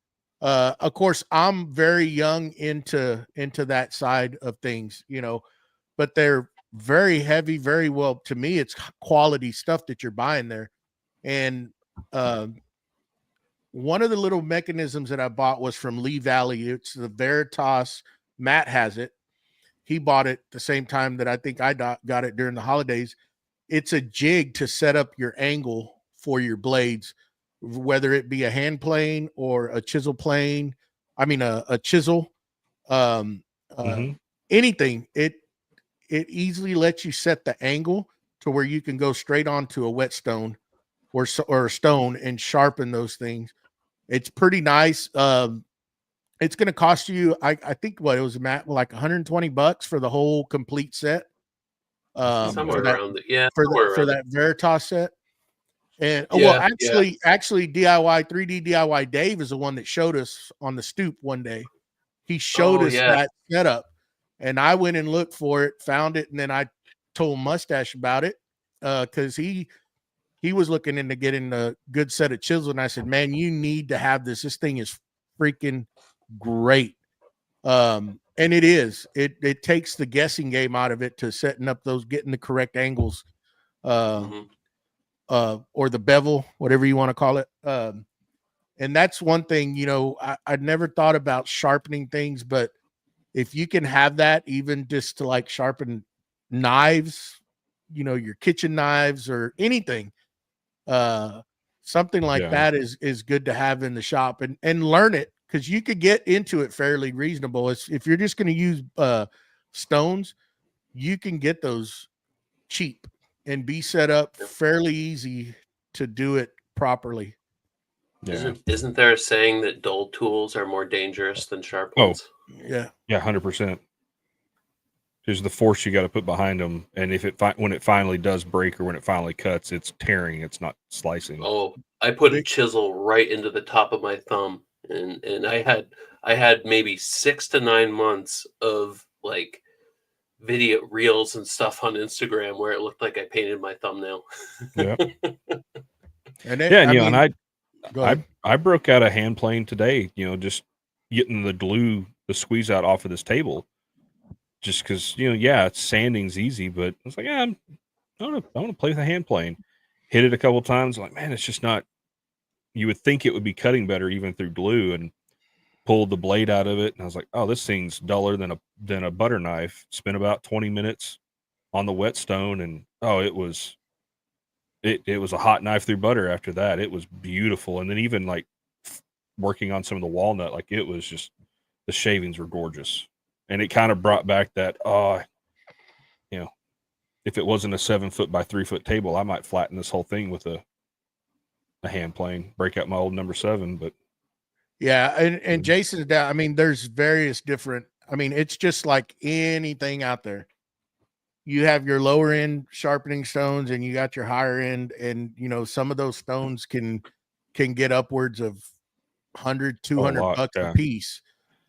[SPEAKER 1] Of course, I'm very young into that side of things, you know, but they're very heavy, very well. To me, it's quality stuff that you're buying there. And one of the little mechanisms that I bought was from Lee Valley. It's the Veritas. Matt has it. He bought it the same time that I think I got it during the holidays. It's a jig to set up your angle for your blades, whether it be a hand plane or a chisel plane. I mean, a chisel, anything. It easily lets you set the angle to where you can go straight onto a whetstone or a stone and sharpen those things. It's pretty nice. It's going to cost you, I think what it was, Matt, like $120 for the whole complete set.
[SPEAKER 2] Somewhere around it.
[SPEAKER 1] For that Veritas set. And actually DIY 3D DIY Dave is the one that showed us on the stoop one day. He showed us that setup, and I went and looked for it, found it, and then I told Mustache about it because he was looking into getting a good set of chisels, and I said, "Man, you need to have this. This thing is freaking great." And it is. It takes the guessing game out of it to setting up those, getting the correct angles. Or the bevel, whatever you want to call it. And that's one thing, you know, I'd never thought about sharpening things, but if you can have that, even just to like sharpen knives, you know, your kitchen knives or anything, something like that is good to have in the shop and learn it, because you could get into it fairly reasonable. If you're just going to use stones, you can get those cheap and be set up fairly easy to do it properly.
[SPEAKER 3] Yeah.
[SPEAKER 2] Isn't there a saying that dull tools are more dangerous than sharp ones?
[SPEAKER 1] Yeah.
[SPEAKER 3] Yeah, 100%. There's the force you got to put behind them, and if when it finally does break or when it finally cuts, it's tearing. It's not slicing.
[SPEAKER 2] Oh, I put a chisel right into the top of my thumb, and I had maybe 6 to 9 months of like video reels and stuff on Instagram where it looked like I painted my thumbnail.
[SPEAKER 3] Yeah.
[SPEAKER 1] And
[SPEAKER 3] I broke out a hand plane today, you know, just getting the squeeze out off of this table, just because, you know, sanding's easy, but I was like, I want to play with a hand plane. Hit it a couple times, like, man, it's just not. You would think it would be cutting better even through glue, and pulled the blade out of it, and I was like, oh, this thing's duller than a butter knife. Spent about 20 minutes on the whetstone, and it was a hot knife through butter after that. It was beautiful. And then even like working on some of the walnut, like it was just, the shavings were gorgeous. And it kind of brought back that, if it wasn't a 7 foot by 3 foot table, I might flatten this whole thing with a hand plane, break out my old number 7. But
[SPEAKER 1] yeah, and Jason's down. I mean, there's various different. I mean, it's just like anything out there. You have your lower end sharpening stones, and you got your higher end, and you know some of those stones can get upwards of 100, 200 bucks a piece.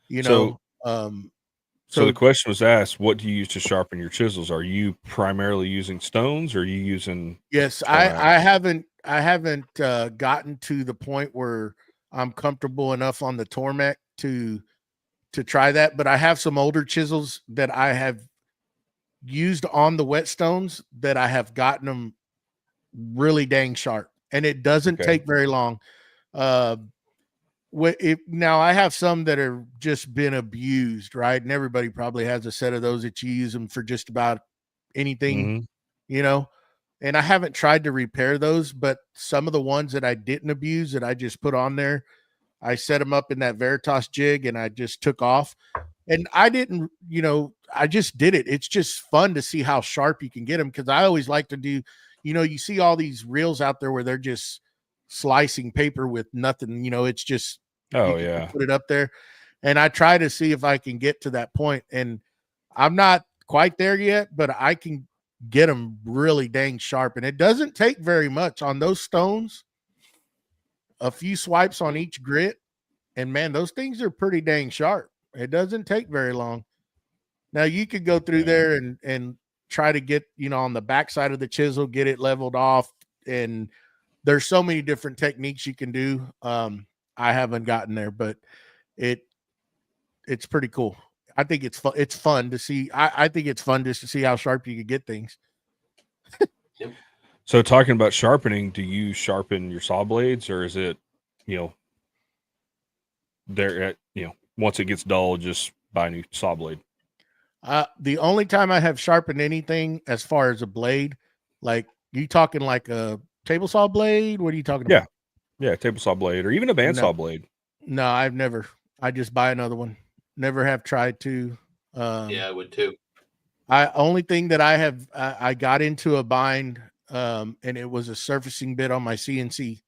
[SPEAKER 1] You know,
[SPEAKER 3] so the question was asked, what do you use to sharpen your chisels? Are you primarily using stones, or are you using?
[SPEAKER 1] Yes, I haven't gotten to the point where I'm comfortable enough on the Tormek to try that, but I have some older chisels that I have used on the whetstones that I have gotten them really dang sharp, and it doesn't take very long. Now I have some that are just been abused, right? And everybody probably has a set of those that you use them for just about anything, you know. And I haven't tried to repair those, but some of the ones that I didn't abuse that I just put on there, I set them up in that Veritas jig and I just took off. And I didn't, you know, I just did it. It's just fun to see how sharp you can get them, because I always like to do, you know, you see all these reels out there where they're just slicing paper with nothing, you know, it's just, put it up there. And I try to see if I can get to that point. And I'm not quite there yet, but I can get them really dang sharp. And it doesn't take very much on those stones. A few swipes on each grit, and man, those things are pretty dang sharp. It doesn't take very long. Now you could go through there and try to get, you know, on the backside of the chisel, get it leveled off. And there's so many different techniques you can do. I haven't gotten there, but it's pretty cool. I think it's fun. It's fun to see. I think it's fun just to see how sharp you can get things.
[SPEAKER 3] So talking about sharpening, do you sharpen your saw blades, or is it, you know, once it gets dull, just buy a new saw blade?
[SPEAKER 1] The only time I have sharpened anything as far as a blade, like you talking like a table saw blade? What are you talking about?
[SPEAKER 3] Yeah, table saw blade, or even a bandsaw blade.
[SPEAKER 1] No, I've never. I just buy another one. Never have tried to.
[SPEAKER 2] Yeah, I would too.
[SPEAKER 1] Only thing that I have, I got into a bind, and it was a surfacing bit on my CNC.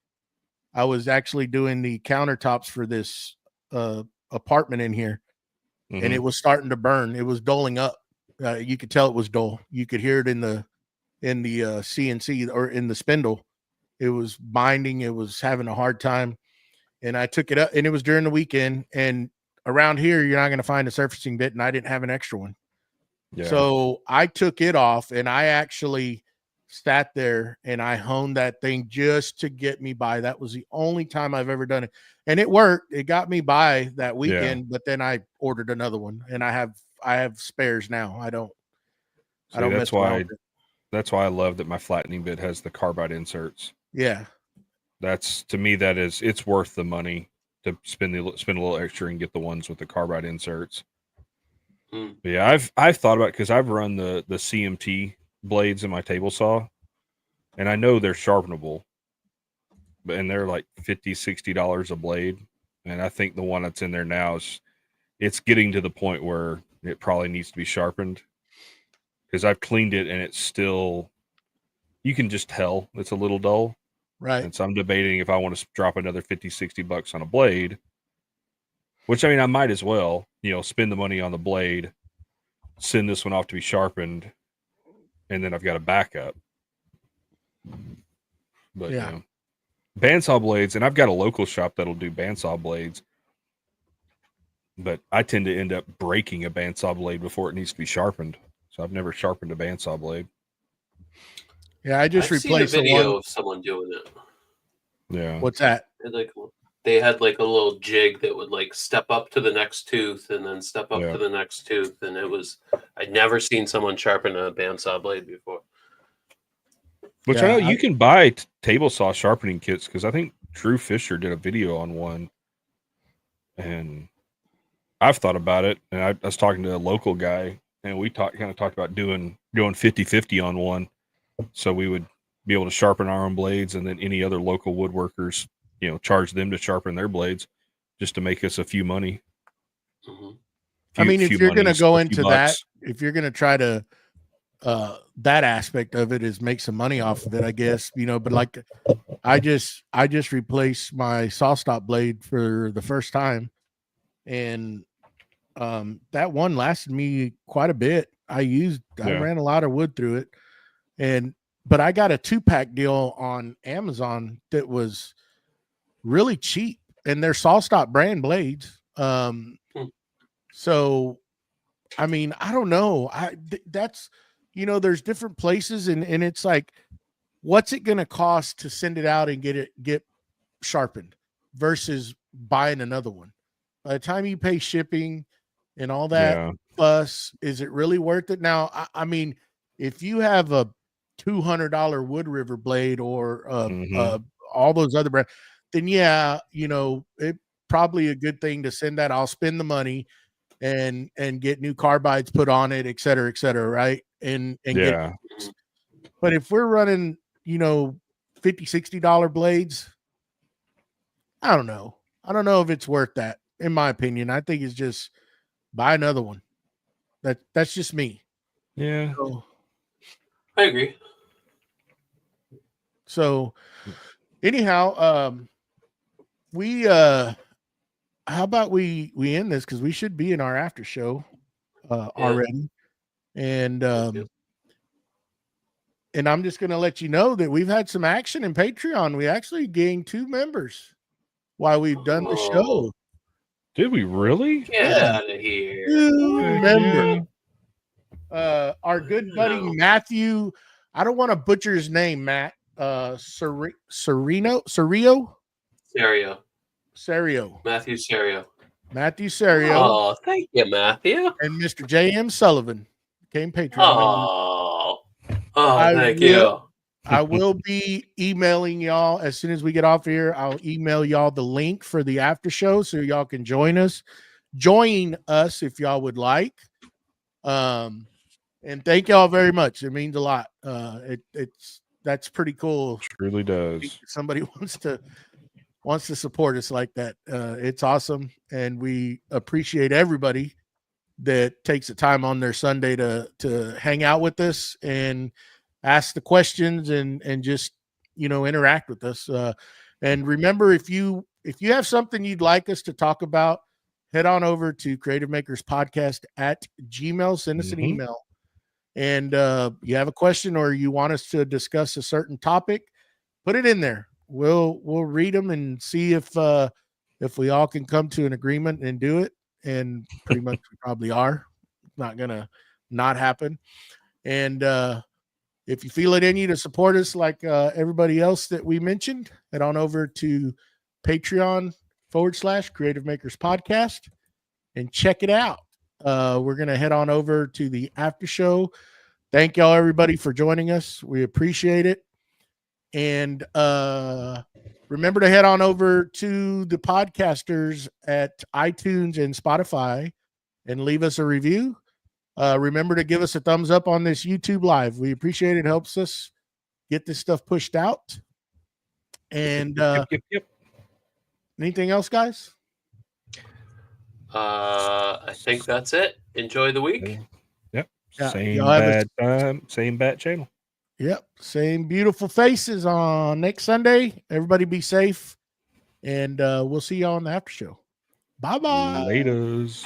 [SPEAKER 1] I was actually doing the countertops for this apartment in here, and it was starting to burn. It was dulling up. You could tell it was dull. You could hear it in the CNC or in the spindle. It was binding. It was having a hard time. And I took it up, and it was during the weekend. And around here, you're not going to find a surfacing bit, and I didn't have an extra one. Yeah. So I took it off, and I actually sat there and I honed that thing just to get me by. That was the only time I've ever done it. And it worked. It got me by that weekend, but then I ordered another one, and I have spares now. I don't
[SPEAKER 3] that's why I love that my flattening bit has the carbide inserts.
[SPEAKER 1] Yeah.
[SPEAKER 3] That's, to me, it's worth the money to spend a little extra and get the ones with the carbide inserts. But yeah, I've thought about it, because I've run the CMT blades in my table saw, and I know they're sharpenable, and they're like $50-$60 a blade. And I think the one that's in there now it's getting to the point where it probably needs to be sharpened, because I've cleaned it and it's still, you can just tell it's a little dull.
[SPEAKER 1] Right.
[SPEAKER 3] And so I'm debating if I want to drop another $50-$60 on a blade, which, I mean, I might as well, you know, spend the money on the blade, send this one off to be sharpened, and then I've got a backup. But yeah, you know, bandsaw blades, and I've got a local shop that'll do bandsaw blades, but I tend to end up breaking a bandsaw blade before it needs to be sharpened. So I've never sharpened a bandsaw blade.
[SPEAKER 1] Yeah, I just replaced
[SPEAKER 2] a video of someone doing it.
[SPEAKER 3] Yeah.
[SPEAKER 1] What's that?
[SPEAKER 2] They had like a little jig that would like step up to the next tooth and then step up to the next tooth, and I'd never seen someone sharpen a bandsaw blade before.
[SPEAKER 3] Which I know you can buy table saw sharpening kits, because I think Drew Fisher did a video on one, and I've thought about it. And I was talking to a local guy, and we talked about doing 50-50 on one, so we would be able to sharpen our own blades, and then any other local woodworkers, you know, charge them to sharpen their blades, just to make us a few money.
[SPEAKER 1] I mean, if you're going to go into that, if you're going to try to that aspect of it is make some money off of it, I guess, but like I just replaced my saw stop blade for the first time, and that one lasted me quite a bit. I ran a lot of wood through it, but I got a 2-pack deal on Amazon that was really cheap, and they're saw stop brand blades. So I mean, I don't know. That's there's different places, and it's like, what's it going to cost to send it out and get sharpened versus buying another one? By the time you pay shipping and all that fuss, is it really worth it? Now, I mean, if you have a $200 Wood River blade or all those other brands, then it probably a good thing to send that. I'll spend the money and get new carbides put on it, et cetera, right? And but if we're running, $50-$60 blades, I don't know if it's worth that, in my opinion. I think it's just buy another one. That's just me.
[SPEAKER 3] Yeah.
[SPEAKER 1] So,
[SPEAKER 2] I agree.
[SPEAKER 1] So anyhow, we how about we end this, because we should be in our after show already. And I'm just going to let you know that we've had some action in Patreon. We actually gained 2 members while we've done the show.
[SPEAKER 3] Did we really?
[SPEAKER 2] Get out of here.
[SPEAKER 1] 2 members. Our good buddy Matthew, I don't want to butcher his name, Matt. Serio.
[SPEAKER 2] Matthew Serio.
[SPEAKER 1] Oh,
[SPEAKER 2] thank you, Matthew.
[SPEAKER 1] And Mr. J.M. Sullivan became Patreon.
[SPEAKER 2] Thank you.
[SPEAKER 1] I will be emailing y'all as soon as we get off here. I'll email y'all the link for the after show so y'all can join us if y'all would like. And thank y'all very much. It means a lot. That's pretty cool.
[SPEAKER 3] It truly does.
[SPEAKER 1] Somebody wants to support us like that. It's awesome, and we appreciate everybody that takes the time on their Sunday to hang out with us and ask the questions and just interact with us. And remember, if you have something you'd like us to talk about, head on over to Creative Makers Podcast at Gmail. Send us an email. And you have a question or you want us to discuss a certain topic, put it in there. We'll read them and see if we all can come to an agreement and do it. And pretty much we probably are. It's not gonna not happen. And if you feel it in you to support us like everybody else that we mentioned, head on over to Patreon/Creative Makers Podcast and check it out. We're going to head on over to the after show. Thank y'all, everybody, for joining us. We appreciate it. And remember to head on over to the podcasters at iTunes and Spotify and leave us a review. Remember to give us a thumbs up on this YouTube live. We appreciate it. It helps us get this stuff pushed out. And anything else, guys?
[SPEAKER 2] I think that's it. Enjoy the week.
[SPEAKER 3] Yep.
[SPEAKER 1] Yeah,
[SPEAKER 3] same bad time, same bad channel.
[SPEAKER 1] Yep. Same beautiful faces on next Sunday. Everybody be safe. And we'll see y'all on the after show. Bye-bye.
[SPEAKER 3] Laters.